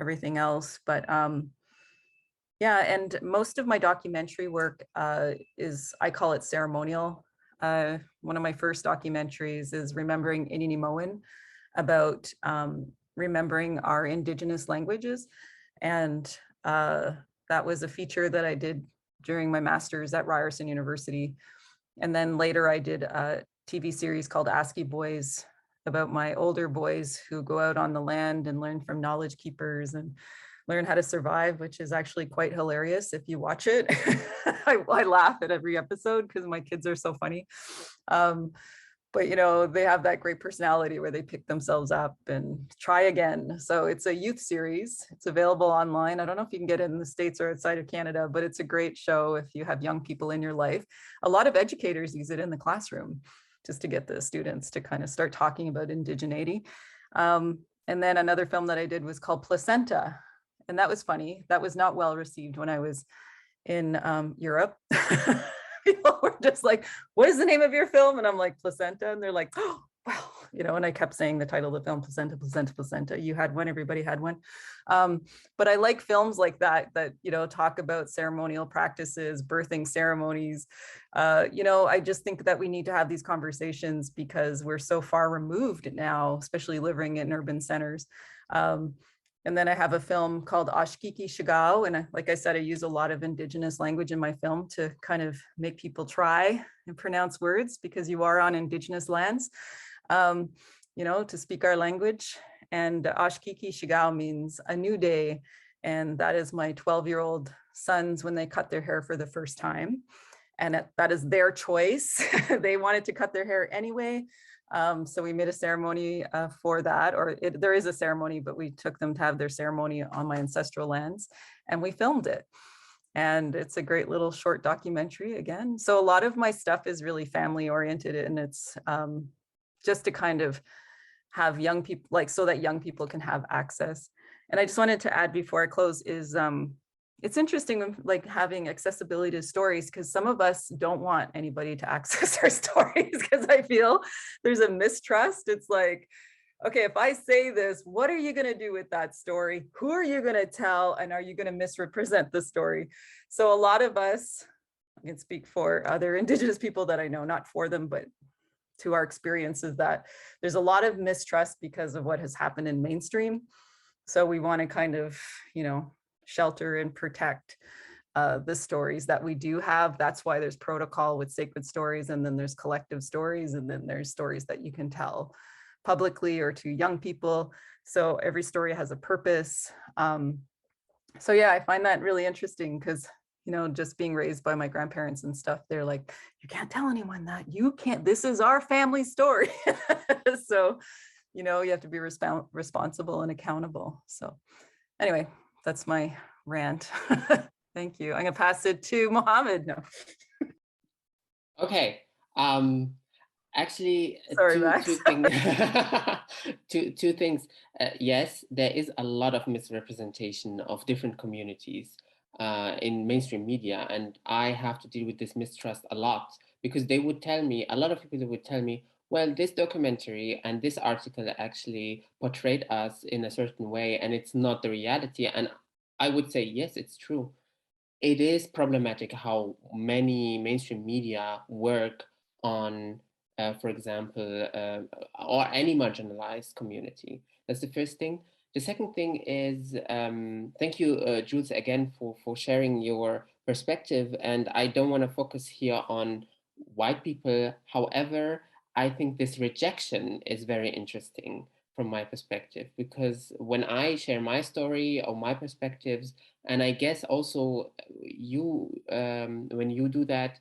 everything else. But yeah, and most of my documentary work is, I call it ceremonial. One of my first documentaries is Remembering Ininiimoan, about remembering our Indigenous languages. And that was a feature that I did during my master's at Ryerson University. And then later I did a TV series called ASCII Boys, about my older boys who go out on the land and learn from knowledge keepers and learn how to survive, which is actually quite hilarious if you watch it. I laugh at every episode because my kids are so funny. But you know, they have that great personality where they pick themselves up and try again. So it's a youth series. It's available online. I don't know if you can get it in the States or outside of Canada, but it's a great show if you have young people in your life. A lot of educators use it in the classroom just to get the students to kind of start talking about indigeneity. And then another film that I did was called Placenta. And that was funny. That was not well received when I was in Europe. People were just like, what is the name of your film? And I'm like, Placenta. And they're like, oh, well, you know, and I kept saying the title of the film, Placenta, Placenta, Placenta. You had one, everybody had one. But I like films like that, you know, talk about ceremonial practices, birthing ceremonies. You know, I just think that we need to have these conversations because we're so far removed now, especially living in urban centers. And then I have a film called Ashkiki Shigao. And like I said, I use a lot of Indigenous language in my film to kind of make people try and pronounce words, because you are on Indigenous lands, you know, to speak our language. And Ashkiki Shigao means a new day. And that is my 12-year-old sons when they cut their hair for the first time. And that is their choice. They wanted to cut their hair anyway. So we made a ceremony for that, there is a ceremony, but we took them to have their ceremony on my ancestral lands, and we filmed it. And it's a great little short documentary again. So a lot of my stuff is really family oriented, and it's just to kind of have young people, like, so that young people can have access. And I just wanted to add before I close is it's interesting, like having accessibility to stories, because some of us don't want anybody to access our stories, because I feel there's a mistrust. It's like, okay, if I say this, what are you going to do with that story? Who are you going to tell? And are you going to misrepresent the story? So a lot of us, I can speak for other Indigenous people that I know, not for them, but to our experiences, that there's a lot of mistrust because of what has happened in mainstream. So we want to kind of, you know, shelter and protect the stories that we do have. That's why there's protocol with sacred stories, and then there's collective stories, and then there's stories that you can tell publicly or to young people. So every story has a purpose. So yeah, I find that really interesting, because, you know, just being raised by my grandparents and stuff, they're like, you can't tell anyone that, you can't, this is our family story. So, you know, you have to be responsible and accountable. So anyway, that's my rant. Thank you. I'm gonna pass it to Mohamed now. Okay. Actually, Sorry, Max. two things. Yes, there is a lot of misrepresentation of different communities in mainstream media, and I have to deal with this mistrust a lot, because they would tell me, a lot of people would tell me, well, this documentary and this article actually portrayed us in a certain way, and it's not the reality. And I would say, yes, it's true. It is problematic how many mainstream media work on, for example, or any marginalized community. That's the first thing. The second thing is, thank you, Jules, again, for sharing your perspective. And I don't want to focus here on white people. However, I think this rejection is very interesting from my perspective, because when I share my story or my perspectives, and I guess also you, when you do that,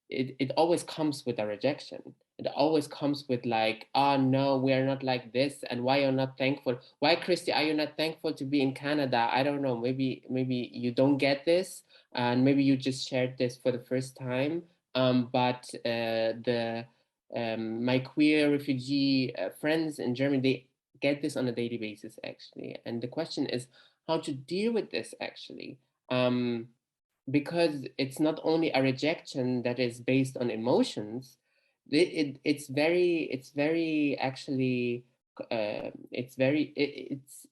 it always comes with a rejection. It always comes with like, oh no, we are not like this, and why you're not thankful? Why, Kristi, are you not thankful to be in Canada? I don't know, maybe you don't get this, and maybe you just shared this for the first time. But my queer refugee friends in Germany, they get this on a daily basis, actually. And the question is how to deal with this, actually. Because it's not only a rejection that is based on emotions, it's very actually, it's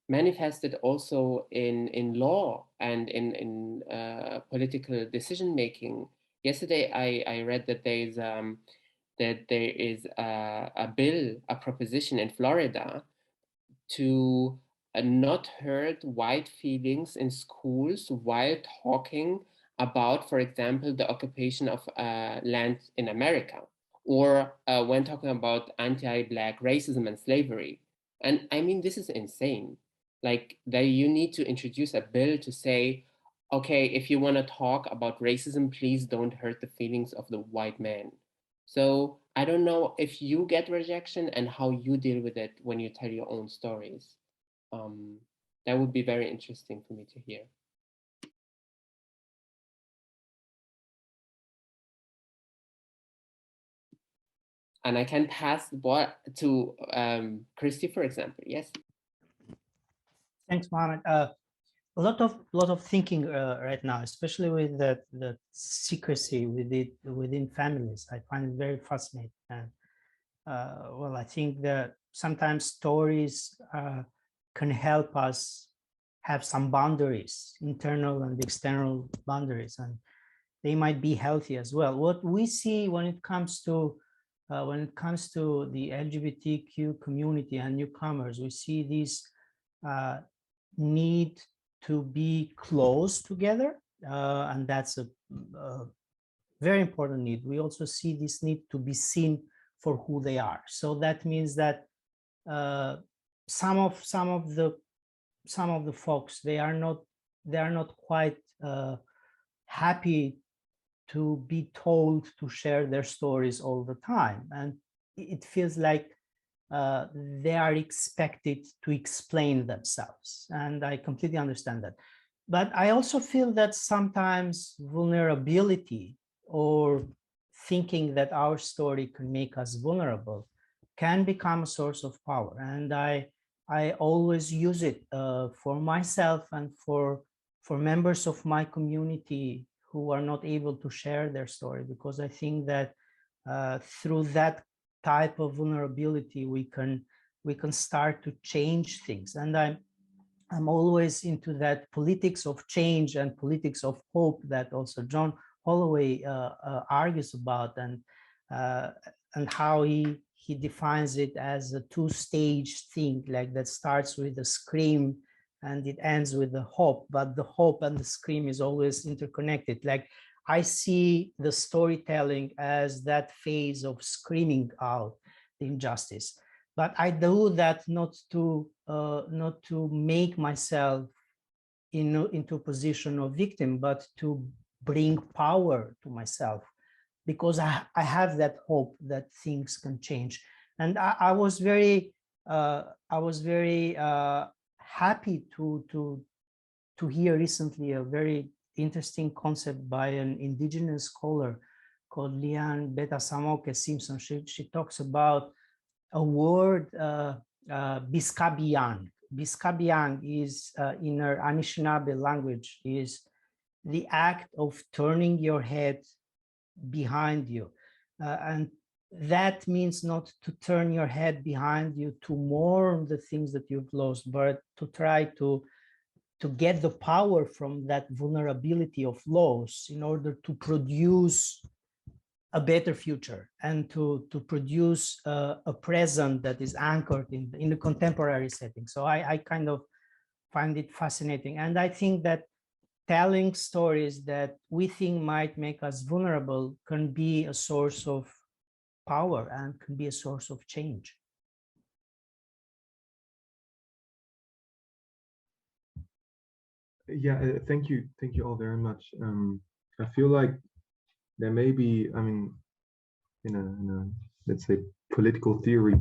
manifested also in law and in political decision making. Yesterday, I read that there is a bill, a proposition in Florida to not hurt white feelings in schools while talking about, for example, the occupation of land in America, or when talking about anti-Black racism and slavery. And I mean, this is insane. Like, that you need to introduce a bill to say, okay, if you want to talk about racism, please don't hurt the feelings of the white man. So I don't know if you get rejection and how you deal with it when you tell your own stories. That would be very interesting for me to hear. And I can pass the ball to Kristi, for example. Yes. Thanks, Mohamed. A lot of thinking right now, especially with the secrecy within families. I find it very fascinating. And well, I think that sometimes stories can help us have some boundaries, internal and external boundaries, and they might be healthy as well. What we see when it comes to the LGBTQ community and newcomers, we see this need to be close together, and that's a very important need. We also see this need to be seen for who they are. So that means that some of the folks, they are not quite happy to be told to share their stories all the time, and it feels like they are expected to explain themselves, and I completely understand that. But I also feel that sometimes vulnerability, or thinking that our story can make us vulnerable, can become a source of power, and I always use it for myself and for for members of my community who are not able to share their story, because I think that through that type of vulnerability, we can start to change things. And I'm always into that politics of change and politics of hope that also John Holloway argues about, and how he defines it as a two-stage thing, like that starts with a scream and it ends with the hope, but the hope and the scream is always interconnected. Like, I see the storytelling as that phase of screaming out the injustice, but I do that not to make myself into a position of victim, but to bring power to myself, because I have that hope that things can change. And I was very happy to hear recently a very interesting concept by an indigenous scholar called Liane Betasamoke Simpson. She talks about a word, Biskabiang. Biskabiang is, in her Anishinaabe language, is the act of turning your head behind you. And that means not to turn your head behind you to mourn the things that you've lost, but to try to get the power from that vulnerability of loss in order to produce a better future and to produce a present that is anchored in the contemporary setting. So I kind of find it fascinating. And I think that telling stories that we think might make us vulnerable can be a source of power and can be a source of change. Yeah, thank you all very much. I feel like there may be, I mean, in a let's say political theory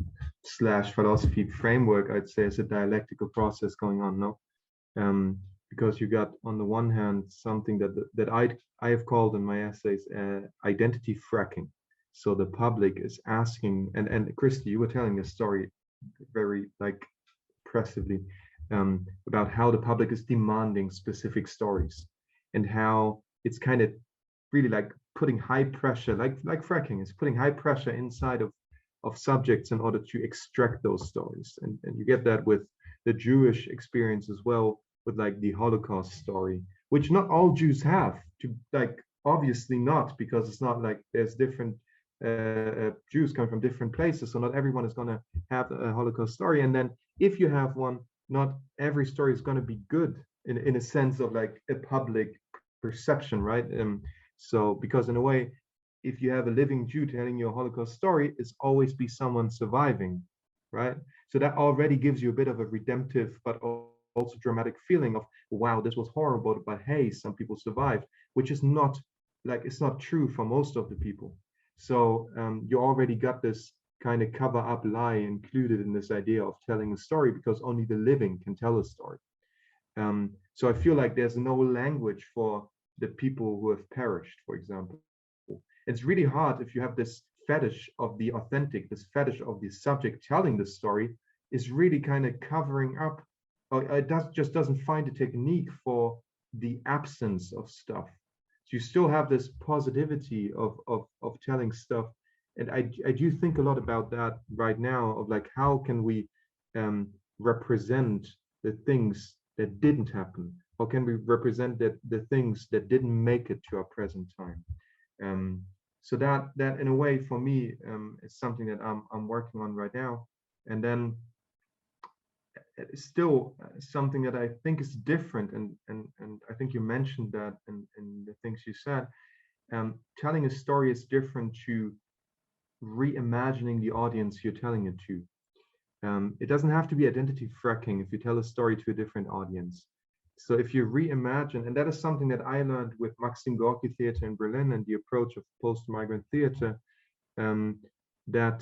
/ philosophy framework, I'd say it's a dialectical process going on, no? Because you got, on the one hand, something that I have called in my essays identity fracking. So the public is asking, and Kristi, you were telling a story very like impressively about how the public is demanding specific stories, and how it's kind of really like putting high pressure, like fracking is putting high pressure inside of subjects in order to extract those stories. And you get that with the Jewish experience as well, with like the Holocaust story, which not all Jews have, to like, obviously not, because it's not like there's different Jews coming from different places, so not everyone is going to have a Holocaust story. And then if you have one, not every story is going to be good in a sense of like a public perception, right? So because in a way, if you have a living Jew telling you a Holocaust story, it's always be someone surviving, right? So that already gives you a bit of a redemptive but also dramatic feeling of, wow, this was horrible, but hey, some people survived, which is not like, it's not true for most of the people. So you already got this kind of cover up lie included in this idea of telling a story, because only the living can tell a story. So I feel like there's no language for the people who have perished, for example. It's really hard if you have this fetish of the authentic, this fetish of the subject telling the story is really kind of covering up, or it just doesn't find a technique for the absence of stuff. So you still have this positivity of telling stuff. And I do think a lot about that right now, of like, how can we represent the things that didn't happen? How can we represent the things that didn't make it to our present time? So that in a way for me is something that I'm working on right now. And then still something that I think is different, and I think you mentioned that in the things you said. Telling a story is different to reimagining the audience you're telling it to. It doesn't have to be identity fracking if you tell a story to a different audience. So if you reimagine, and that is something that I learned with Maxim Gorky Theater in Berlin and the approach of post-migrant theater, that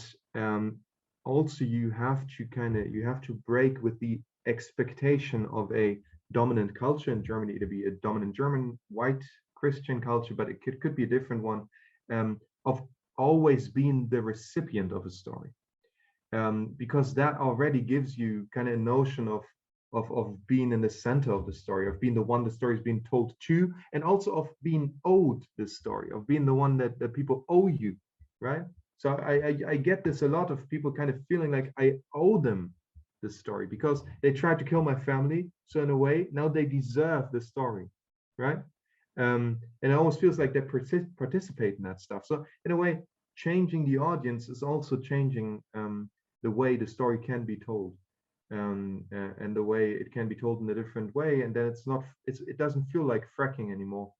also you have to break with the expectation of a dominant culture in Germany, to be a dominant German white Christian culture, but it could be a different one, of always being the recipient of a story. Because that already gives you kind of a notion of of being in the center of the story, of being the one the story is being told to, and also of being owed the story, of being the one that people owe you, right? So I get this a lot of people kind of feeling like I owe them the story because they tried to kill my family. So in a way, now they deserve the story, right? And it almost feels like they participate in that stuff. So in a way, changing the audience is also changing the way the story can be told, and the way it can be told in a different way. And then it doesn't feel like fracking anymore.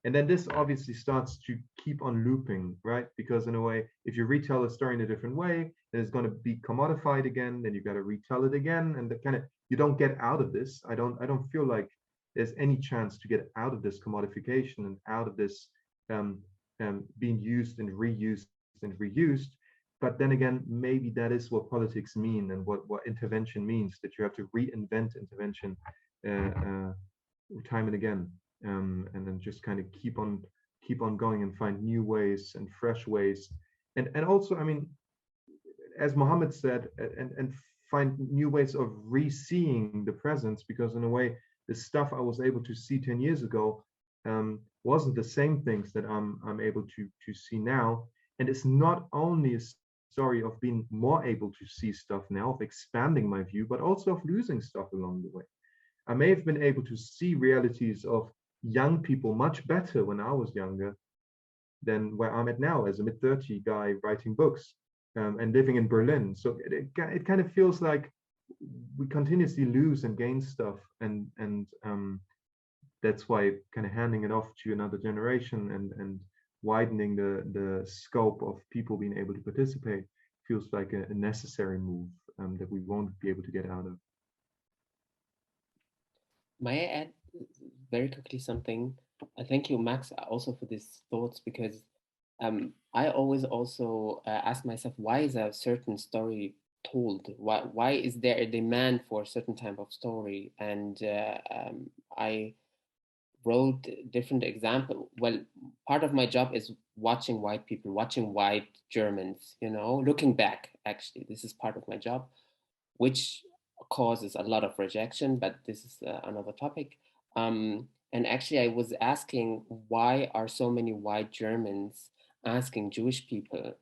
And then this obviously starts to keep on looping, right? Because in a way, if you retell a story in a different way, then it's going to be commodified again. Then you got to retell it again, and the kind of you don't get out of this. I don't feel like there's any chance to get out of this commodification and out of this being used and reused and reused. But then again, maybe that is what politics mean and what intervention means, that you have to reinvent intervention time and again, and then just kind of keep on going and find new ways and fresh ways. And also, I mean, as Mohamed said, and find new ways of re-seeing the presence, because in a way, the stuff I was able to see 10 years ago wasn't the same things that I'm able to see now. And it's not only a story of being more able to see stuff now, of expanding my view, but also of losing stuff along the way. I may have been able to see realities of young people much better when I was younger than where I'm at now as a mid-30 guy writing books and living in Berlin. So it kind of feels like we continuously lose and gain stuff, and that's why kind of handing it off to another generation and widening the scope of people being able to participate feels like a necessary move that we won't be able to get out of. May I add very quickly something? Thank you, Max, also for these thoughts, because I always also ask myself, why is a certain story told? Why is there a demand for a certain type of story? And I wrote different examples. Well, part of my job is watching white people, watching white Germans, looking back, actually. This is part of my job, which causes a lot of rejection, but this is another topic. And actually, I was asking, why are so many white Germans asking Jewish people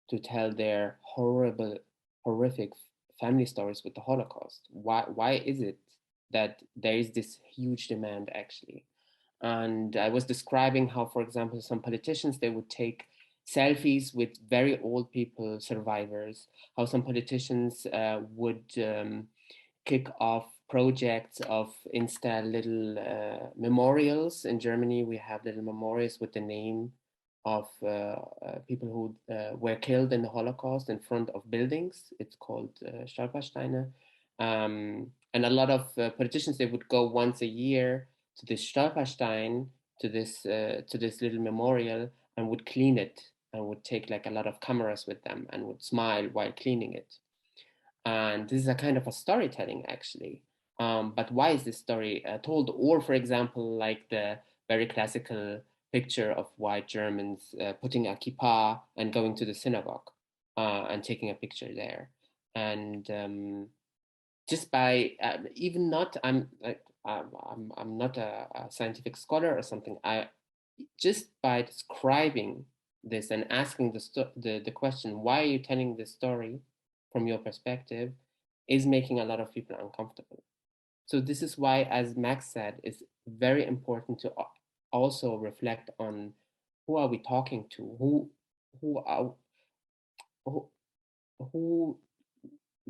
to tell their horrific family stories with the Holocaust? Why is it that there is this huge demand, actually? And I was describing how, for example, some politicians, they would take selfies with very old people, survivors, how some politicians would kick off projects of install little memorials. In Germany, we have little memorials with the name of people who were killed in the Holocaust in front of buildings. It's called Stolpersteine. And a lot of politicians, they would go once a year to this Stolperstein, to this little memorial, and would clean it, and would take like a lot of cameras with them and would smile while cleaning it. And this is a kind of a storytelling, actually. But why is this story told? Or, for example, like the very classical picture of white Germans putting a kippah and going to the synagogue and taking a picture there. And just by even not, I'm not a scientific scholar or something. Just by describing this and asking the question, why are you telling this story from your perspective, is making a lot of people uncomfortable. So this is why, as Max said, it's very important to also reflect on who are we talking to, who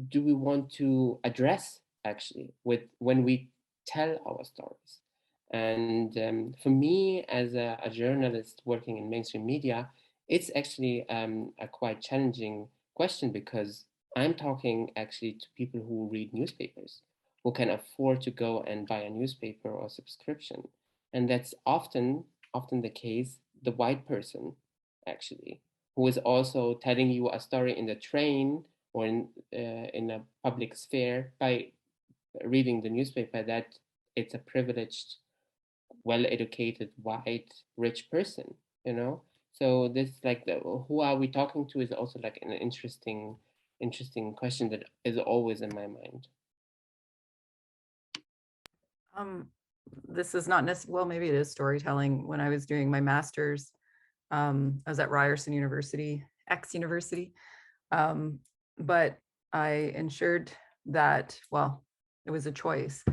do we want to address, actually, when we tell our stories. And for me, as a journalist working in mainstream media, it's actually a quite challenging question, because I'm talking actually to people who read newspapers, who can afford to go and buy a newspaper or subscription. And that's often the case, the white person, actually, who is also telling you a story in the train or in a public sphere by reading the newspaper, that it's a privileged, well-educated, white, rich person, So this, like, who are we talking to is also like an interesting question that is always in my mind. This is not necessarily, well, maybe it is storytelling. When I was doing my master's, I was at Ryerson University, ex-university, but I ensured that, well, it was a choice,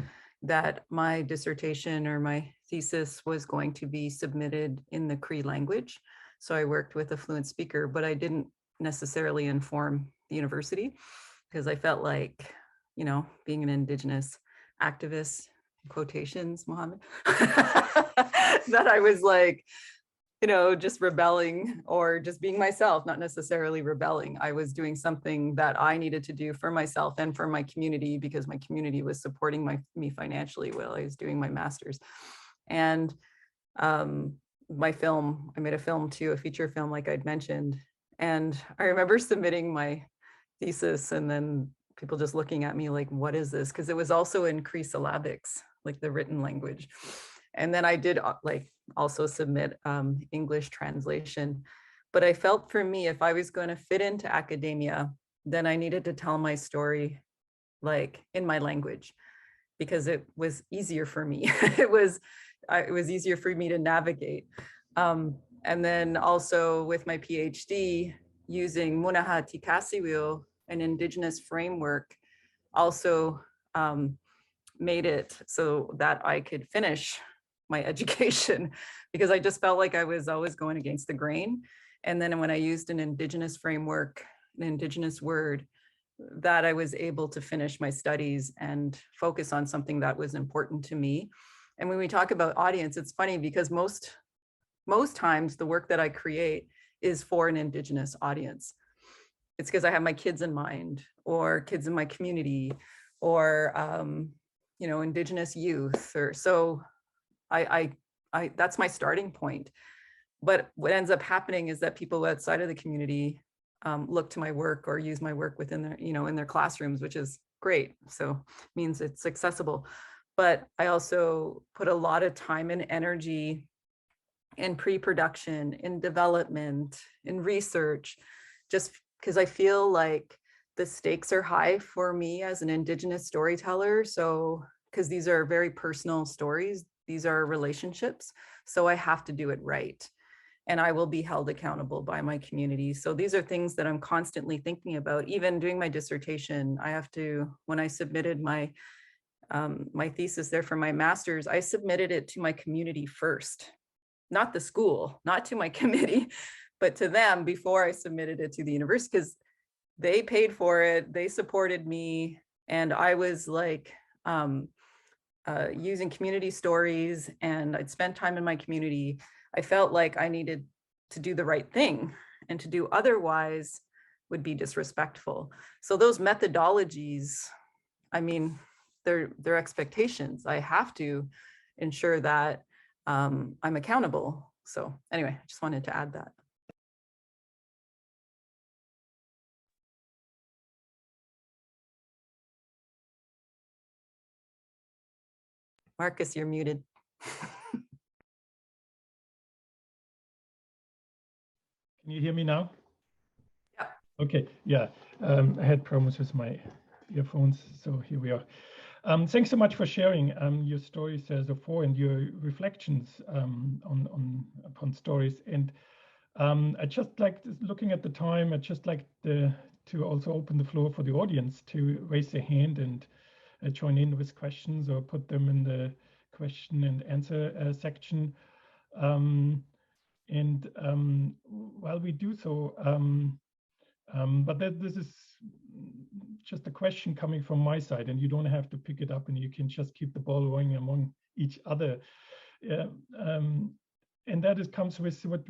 that my dissertation or my thesis was going to be submitted in the Cree language. So I worked with a fluent speaker, but I didn't necessarily inform the university because I felt like, you know, being an Indigenous activist, in quotations, Mohamed, that I was like, you know, just rebelling or just being myself, not necessarily rebelling. I was doing something that I needed to do for myself and for my community because my community was supporting me financially while I was doing my master's. And my film, I made a film too, a feature film, like I'd mentioned. And I remember submitting my thesis and then people just looking at me like, what is this? Because it was also in Cree syllabics, like the written language. And then I did like also submit English translation. But I felt for me, if I was going to fit into academia, then I needed to tell my story like in my language, because it was easier for me. it was easier for me to navigate. And then also with my PhD, using Munaha Tikasiwil, an Indigenous framework, also made it so that I could finish my education, because I just felt like I was always going against the grain. And then when I used an Indigenous framework, an Indigenous word, that I was able to finish my studies and focus on something that was important to me. And when we talk about audience, it's funny because most times the work that I create is for an Indigenous audience. It's because I have my kids in mind, or kids in my community, or you know, Indigenous youth, or so. I that's my starting point. But what ends up happening is that people outside of the community look to my work or use my work within their, you know, in their classrooms, which is great. So it means it's accessible. But I also put a lot of time and energy in pre-production, in development, in research, just because I feel like the stakes are high for me as an Indigenous storyteller. So, because these are very personal stories, these are relationships. So I have to do it right. And I will be held accountable by my community. So these are things that I'm constantly thinking about. Even doing my dissertation, I have to, when I submitted my my thesis there for my master's, I submitted it to my community first, not the school, not to my committee, but to them before I submitted it to the university, because they paid for it, they supported me, and I was like using community stories, and I'd spent time in my community. I felt like I needed to do the right thing, and to do otherwise would be disrespectful. So those methodologies, I mean, they're expectations. I have to ensure that I'm accountable. So anyway, I just wanted to add that. Markus, you're muted. Can you hear me now? Yeah. Okay, yeah. I had problems with my earphones, so here we are. Thanks so much for sharing your stories so far and your reflections upon stories. And I just like, looking at the time, I just like to also open the floor for the audience to raise their hand and join in with questions or put them in the question and answer section. While we do so, but this is just a question coming from my side, and you don't have to pick it up, and you can just keep the ball rolling among each other. And that comes with what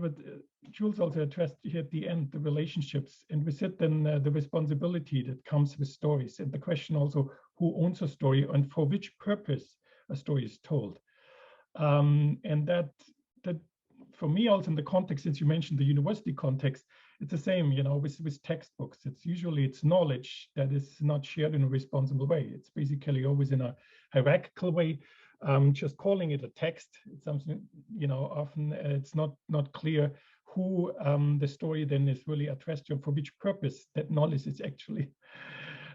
Jules also addressed here at the end, the relationships, and with it then the responsibility that comes with stories, and the question also, who owns a story and for which purpose a story is told. And that for me also in the context, since you mentioned the university context, it's the same, you know, with textbooks. It's usually knowledge that is not shared in a responsible way. It's basically always in a hierarchical way. Just calling it a text, it's something, you know, often it's not clear who the story then is really addressed to, for which purpose that knowledge is actually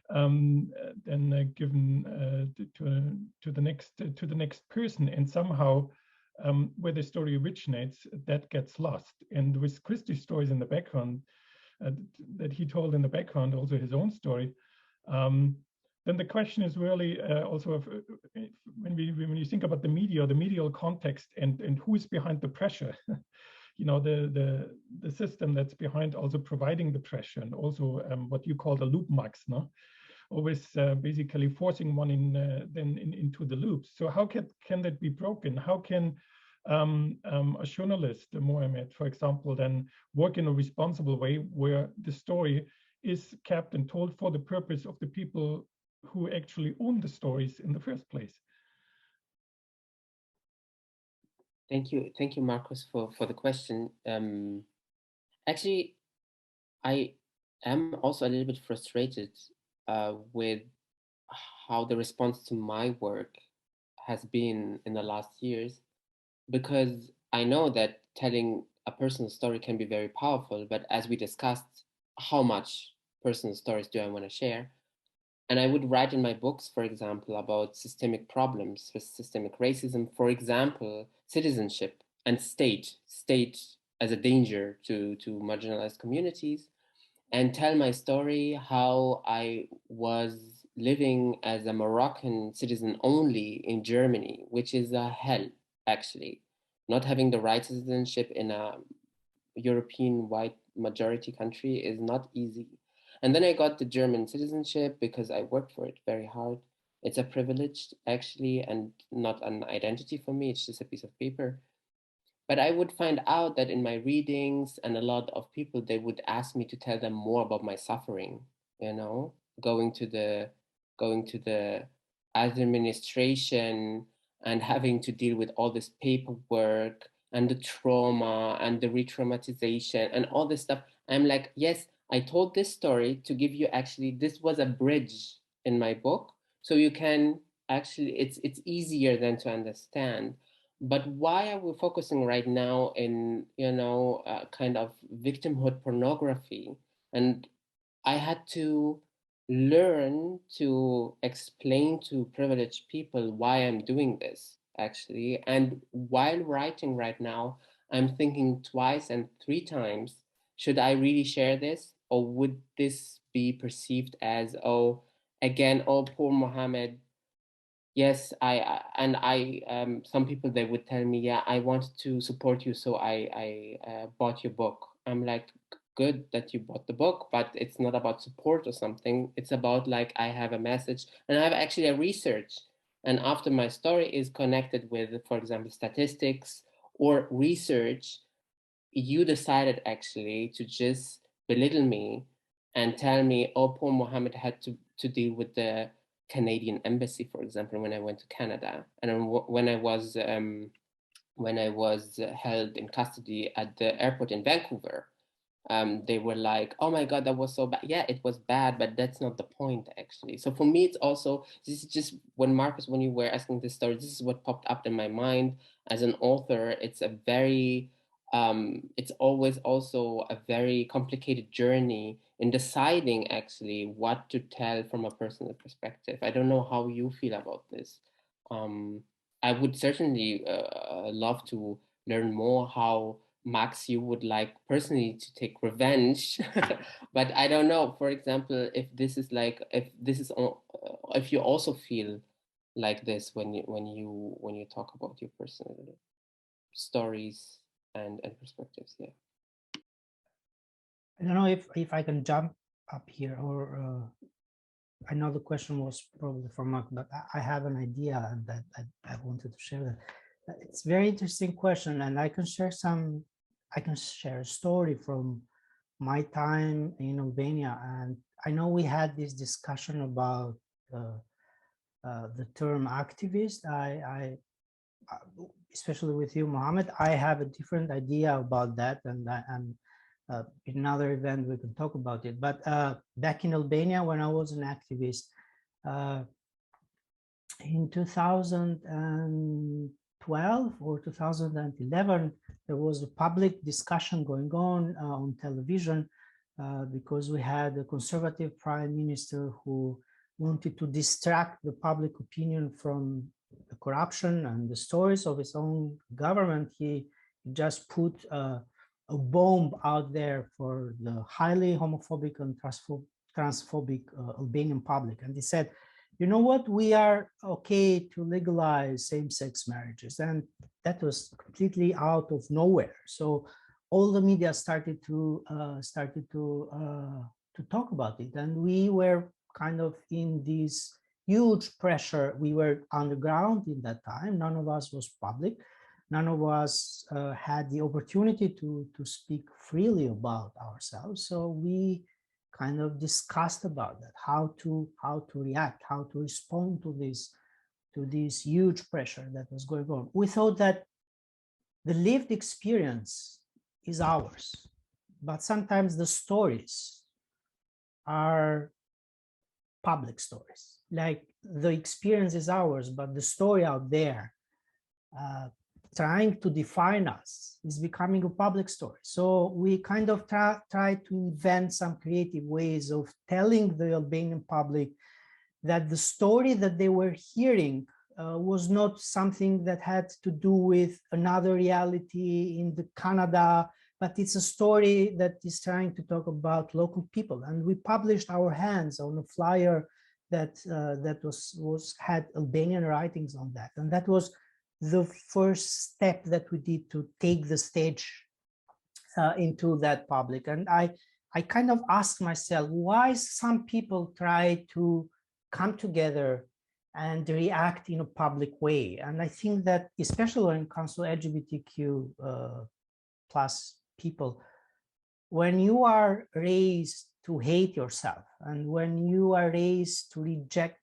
then given to the next person, and somehow where the story originates, that gets lost. And with Kristi's stories in the background that he told in the background, also his own story, then the question is really also of, when you think about the media, the medial context, and who is behind the pressure. You know, the system that's behind also providing the pressure, and also what you call the loop max, no? Always basically forcing one into the loops. So how can that be broken? How can a journalist, Mohamed, for example, then work in a responsible way where the story is kept and told for the purpose of the people who actually own the stories in the first place? Thank you, Markus, for the question. Actually, I am also a little bit frustrated with how the response to my work has been in the last years, because I know that telling a personal story can be very powerful, but as we discussed, how much personal stories do I want to share? And I would write in my books, for example, about systemic problems, systemic racism, for example, citizenship and state as a danger to marginalized communities, and tell my story how I was living as a Moroccan citizen only in Germany, which is a hell, actually. Not having the right citizenship in a European white majority country is not easy. And then I got the German citizenship because I worked for it very hard. It's a privilege, actually, and not an identity for me. It's just a piece of paper. But I would find out that in my readings, and a lot of people, they would ask me to tell them more about my suffering, you know, going to the administration and having to deal with all this paperwork and the trauma and the re-traumatization and all this stuff. I'm like, yes, I told this story to give you, actually, this was a bridge in my book. So you can actually, it's easier then to understand. But why are we focusing right now in, you know, kind of victimhood pornography? And I had to learn to explain to privileged people why I'm doing this, actually. And while writing right now, I'm thinking twice and three times, should I really share this? Or would this be perceived as, oh, again, oh, poor Mohamed. Yes, some people, they would tell me, yeah, I wanted to support you, so I bought your book. I'm like, good that you bought the book, but it's not about support or something. It's about, like, I have a message, and I have actually a research. And after my story is connected with, for example, statistics or research, you decided actually to just belittle me and tell me, oh, poor Mohamed had to deal with the Canadian embassy, for example, when I went to Canada. And when I was held in custody at the airport in Vancouver, they were like, oh my God, that was so bad. Yeah, it was bad, but that's not the point, actually. So for me, it's also, this is just, when Markus, when you were asking this story, this is what popped up in my mind. As an author, it's a very, it's always also a very complicated journey in deciding, actually, what to tell from a personal perspective. I don't know how you feel about this. I would certainly love to learn more how, Max, you would like personally to take revenge, but I don't know, for example, if this is like, if you also feel like this when you talk about your personal stories and perspectives. Yeah. I don't know if I can jump up here, or I know the question was probably for Mark, but I have an idea that I wanted to share. It's a very interesting question, and I can share a story from my time in Albania. And I know we had this discussion about the term activist. I especially with you, Mohamed, I have a different idea about that, and in another event we can talk about it. But back in Albania, when I was an activist, in 2012 or 2011, there was a public discussion going on television because we had a conservative prime minister who wanted to distract the public opinion from the corruption and the stories of his own government. He just put a bomb out there for the highly homophobic and transphobic Albanian public. And he said, you know what, we are okay to legalize same-sex marriages. And that was completely out of nowhere. So all the media started to talk about it. And we were kind of in this huge pressure. We were underground in that time. None of us was public. None of us had the opportunity to speak freely about ourselves. So we kind of discussed about that, how to react, how to respond to this huge pressure that was going on. We thought that the lived experience is ours, but sometimes the stories are public stories. Like the experience is ours, but the story out there trying to define us is becoming a public story. So we kind of try to invent some creative ways of telling the Albanian public that the story that they were hearing was not something that had to do with another reality in the Canada, but it's a story that is trying to talk about local people. And we published our hands on a flyer that had Albanian writings on that. And that was the first step that we did to take the stage into that public. And I kind of asked myself, why some people try to come together and react in a public way? And I think that especially when it comes to LGBTQ plus people, when you are raised to hate yourself and when you are raised to reject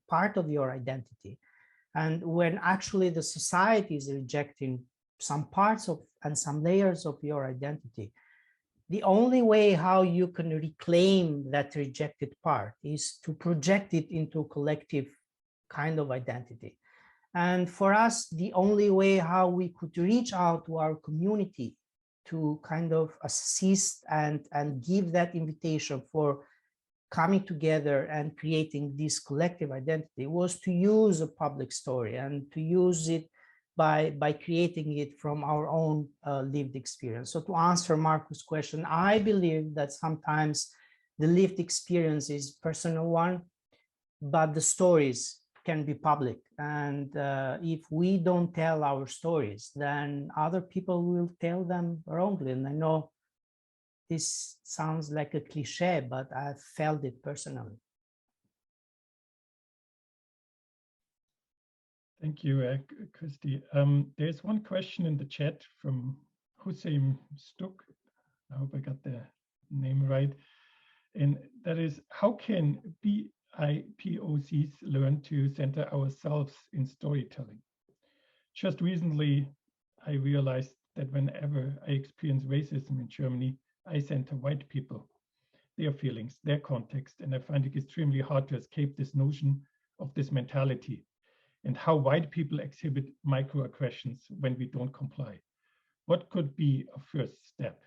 part of your identity, and when actually the society is rejecting some parts of and some layers of your identity, the only way how you can reclaim that rejected part is to project it into a collective kind of identity. And for us, the only way how we could reach out to our community to kind of assist and give that invitation for coming together and creating this collective identity was to use a public story and to use it by creating it from our own lived experience. So to answer Markus' question, I believe that sometimes the lived experience is personal one, but the stories can be public. And if we don't tell our stories, then other people will tell them wrongly. And I know this sounds like a cliche, but I've felt it personally. Thank you, Kristi. There's one question in the chat from Hussein Stuk. I hope I got the name right. And that is, how can BIPOCs learn to center ourselves in storytelling? Just recently, I realized that whenever I experience racism in Germany, I center white people, their feelings, their context, and I find it extremely hard to escape this notion of this mentality and how white people exhibit microaggressions when we don't comply. What could be a first step?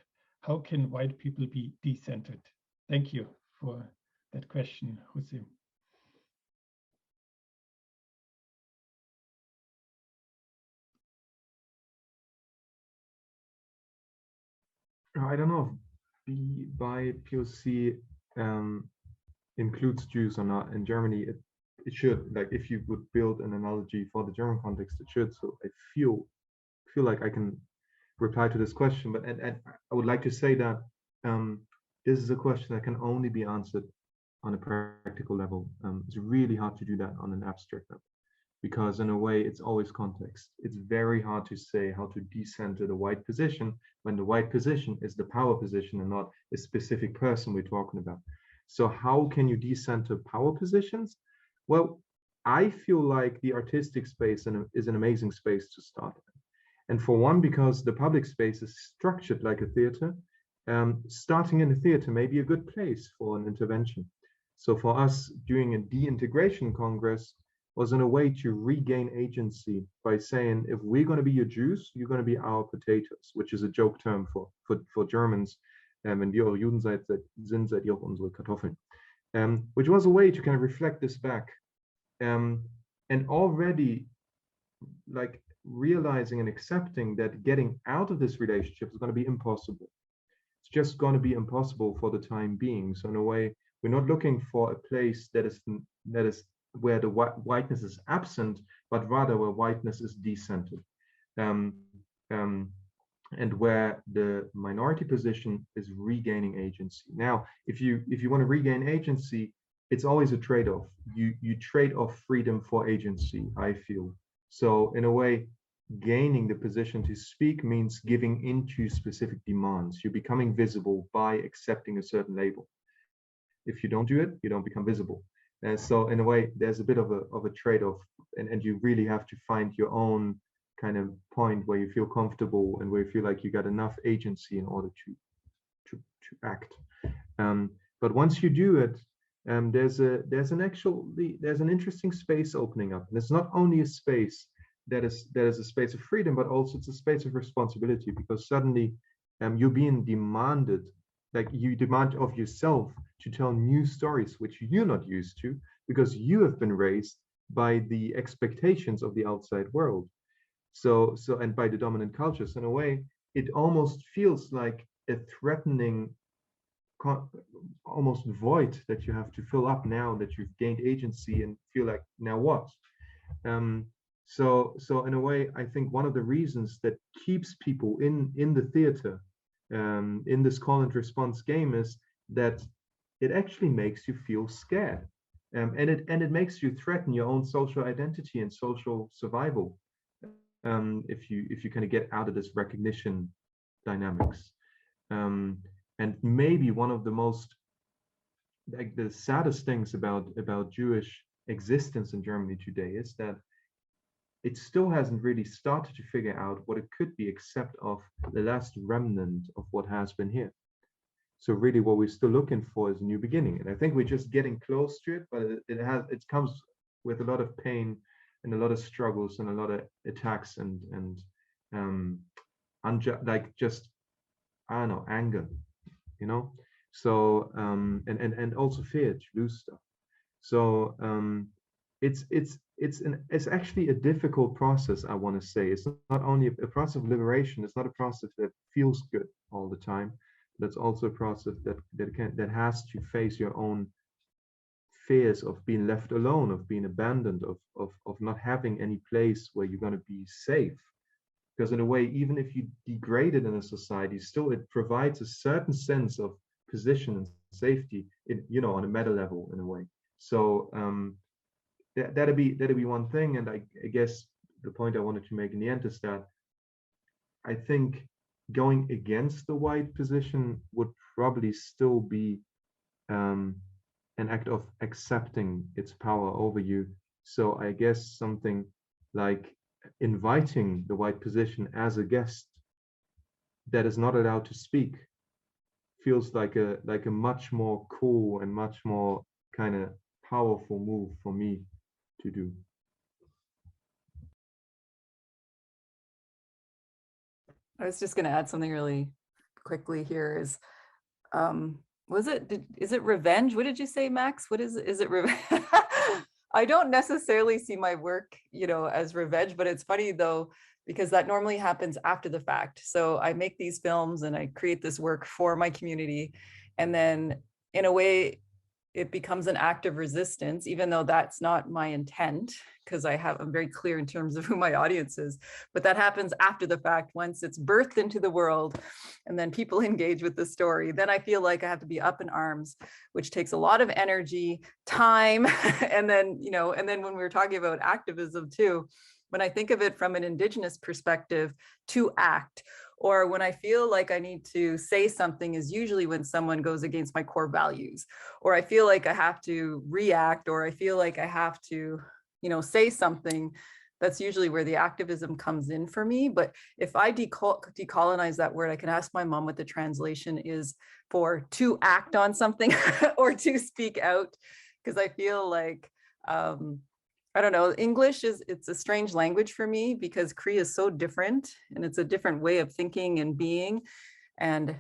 How can white people be decentered? Thank you for that question, Hussein. I don't know if BIPOC includes Jews or not. In Germany, it should. Like, if you would build an analogy for the German context, it should. So I feel like I can reply to this question, but and I would like to say that this is a question that can only be answered on a practical level. It's really hard to do that on an abstract level, because in a way it's always context. It's very hard to say how to decenter the white position when the white position is the power position and not a specific person we're talking about. So how can you decenter power positions? Well, I feel like the artistic space is an amazing space to start. And for one, because the public space is structured like a theater, starting in a theater may be a good place for an intervention. So for us, doing a de-integration congress was in a way to regain agency by saying, if we're going to be your Jews, you're going to be our potatoes, which is a joke term for Germans. Wenn wir eure Juden sind, seid ihr auch unsere Kartoffeln. Which was a way to kind of reflect this back. And already like realizing and accepting that getting out of this relationship is going to be impossible. It's just going to be impossible for the time being. So in a way, we're not looking for a place that is where the whiteness is absent, but rather where whiteness is decentered, and where the minority position is regaining agency. Now, if you want to regain agency, it's always a trade-off. You trade off freedom for agency, I feel. So in a way, gaining the position to speak means giving into specific demands. You're becoming visible by accepting a certain label. If you don't do it, you don't become visible. And so in a way, there's a bit of a trade-off, and you really have to find your own kind of point where you feel comfortable and where you feel like you got enough agency in order to act. But once you do it, there's an interesting space opening up, and it's not only a space that is a space of freedom, but also it's a space of responsibility, because suddenly you're being demanded, like you demand of yourself to tell new stories which you're not used to, because you have been raised by the expectations of the outside world. So and by the dominant cultures. In a way, it almost feels like a threatening almost void that you have to fill up now that you've gained agency, and feel like, now what? So in a way, I think one of the reasons that keeps people in the theater, in this call and response game, is that it actually makes you feel scared, and it makes you threaten your own social identity and social survival, if you kind of get out of this recognition dynamics. And maybe one of the most, like, the saddest things about Jewish existence in Germany today is that it still hasn't really started to figure out what it could be, except of the last remnant of what has been here. So really what we're still looking for is a new beginning. And I think we're just getting close to it, but it comes with a lot of pain and a lot of struggles and a lot of attacks and like just, I don't know, anger, you know? So and also fear to lose stuff. So it's actually a difficult process, I want to say. It's not only a process of liberation, it's not a process that feels good all the time. That's also a process that has to face your own fears of being left alone, of being abandoned, of not having any place where you're going to be safe. Because in a way, even if you degrade it in a society, still it provides a certain sense of position and safety, on a meta level, in a way. So that'd be one thing. And I guess the point I wanted to make in the end is that I think going against the white position would probably still be an act of accepting its power over you. So I guess something like inviting the white position as a guest that is not allowed to speak feels like a much more cool and much more kind of powerful move for me to do. I was just going to add something really quickly here is, is it revenge? What did you say, Max? What is it revenge? I don't necessarily see my work, as revenge, but it's funny though, because that normally happens after the fact. So I make these films and I create this work for my community. And then in a way, it becomes an act of resistance, even though that's not my intent, because I'm very clear in terms of who my audience is. But that happens after the fact, once it's birthed into the world, and then people engage with the story. Then I feel like I have to be up in arms, which takes a lot of energy, time, and then when we were talking about activism too, when I think of it from an Indigenous perspective, to act, or when I feel like I need to say something, is usually when someone goes against my core values, or I feel like I have to react, or I feel like I have to, say something. That's usually where the activism comes in for me. But if I decolonize that word, I can ask my mom what the translation is for to act on something or to speak out, because I feel like, I don't know, English it's a strange language for me, because Cree is so different and it's a different way of thinking and being. And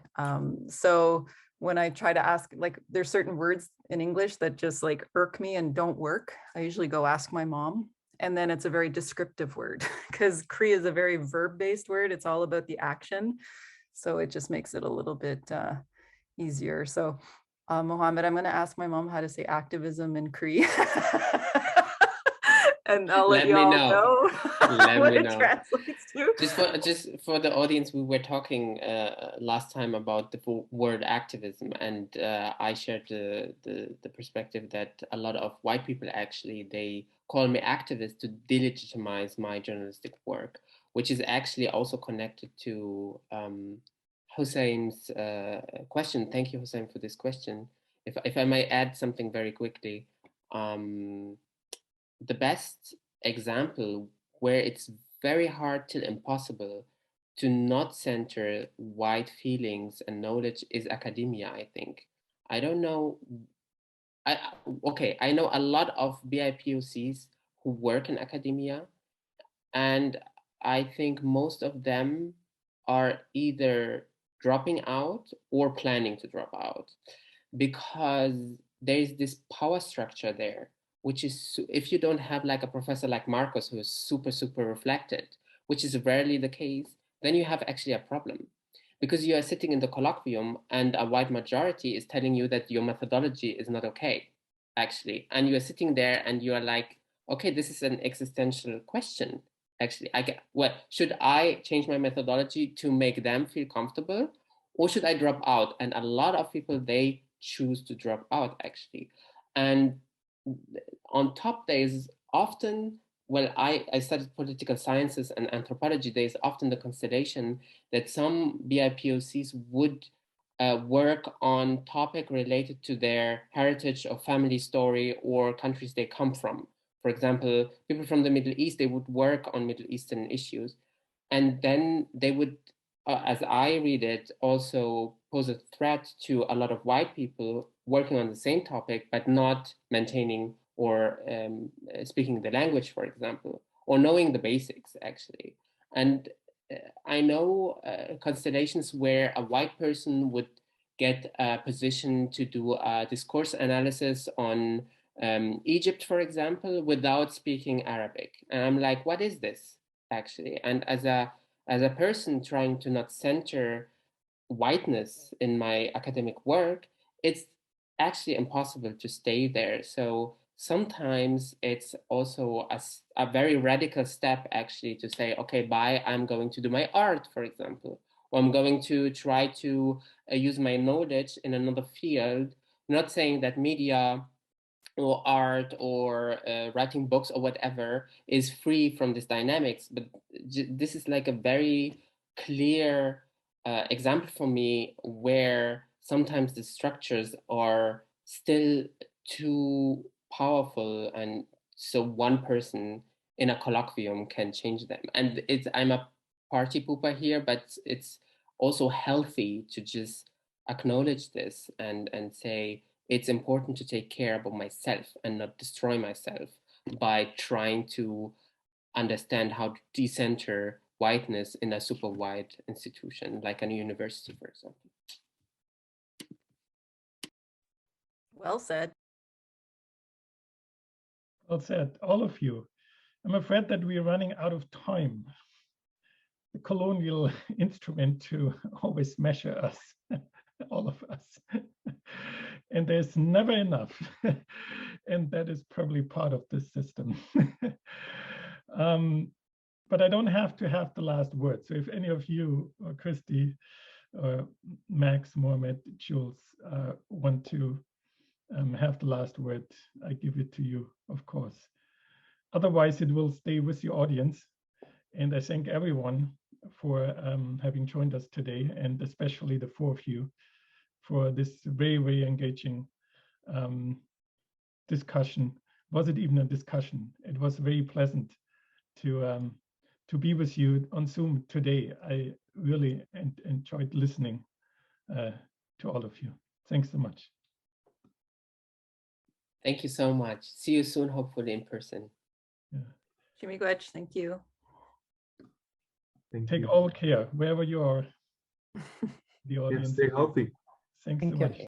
so when I try to ask, like, there's certain words in English that just like irk me and don't work, I usually go ask my mom. And then it's a very descriptive word because Cree is a very verb-based word. It's all about the action. So it just makes it a little bit easier. So Mohamed, I'm going to ask my mom how to say activism in Cree. And I'll let you all know what it translates to. Just for the audience, we were talking last time about the word activism, and I shared the perspective that a lot of white people actually, they call me activist to delegitimize my journalistic work, which is actually also connected to Hussein's question. Thank you, Hussein, for this question. If I might add something very quickly, the best example where it's very hard till impossible to not center white feelings and knowledge is academia, I think. I don't know. I know a lot of BIPOCs who work in academia, and I think most of them are either dropping out or planning to drop out because there's this power structure there, which is, if you don't have like a professor like Markus, who is super, super reflected, which is rarely the case, then you have actually a problem. Because you are sitting in the colloquium and a white majority is telling you that your methodology is not okay, actually. And you are sitting there and you are like, okay, this is an existential question, actually. Should I change my methodology to make them feel comfortable? Or should I drop out? And a lot of people, they choose to drop out, actually. And on top, there is often, well, I studied political sciences and anthropology. There is often the constellation that some BIPOCs would work on topic related to their heritage or family story or countries they come from. For example, people from the Middle East, they would work on Middle Eastern issues. And then they would, as I read it, also pose a threat to a lot of white people working on the same topic, but not maintaining or speaking the language, for example, or knowing the basics, actually. And I know constellations where a white person would get a position to do a discourse analysis on Egypt, for example, without speaking Arabic. And I'm like, what is this, actually? And as a person trying to not center whiteness in my academic work, it's actually impossible to stay there. So sometimes it's also a very radical step, actually, to say, okay, bye, I'm going to do my art, for example, or I'm going to try to use my knowledge in another field, not saying that media or art or writing books or whatever is free from this dynamics, but this is like a very clear example for me where sometimes the structures are still too powerful, and so one person in a colloquium can change them. And I'm a party pooper here, but it's also healthy to just acknowledge this and say, it's important to take care about myself and not destroy myself by trying to understand how to decenter whiteness in a super wide institution like a university, for example. Well said. Well said, all of you. I'm afraid that we are running out of time. The colonial instrument to always measure us, all of us. And there's never enough. And that is probably part of this system. But I don't have to have the last word. So if any of you, or Kristi, or Max, Mohamed, Jules, want to have the last word, I give it to you, of course. Otherwise, it will stay with the audience. And I thank everyone for having joined us today, and especially the four of you for this very, very engaging discussion. Was it even a discussion? It was very pleasant to be with you on Zoom today. I really enjoyed listening to all of you. Thanks so much. Thank you so much. See you soon, hopefully in person. Yeah. Thank you. Take all care wherever you are. the audience. Stay healthy. Thanks Thank so you. much.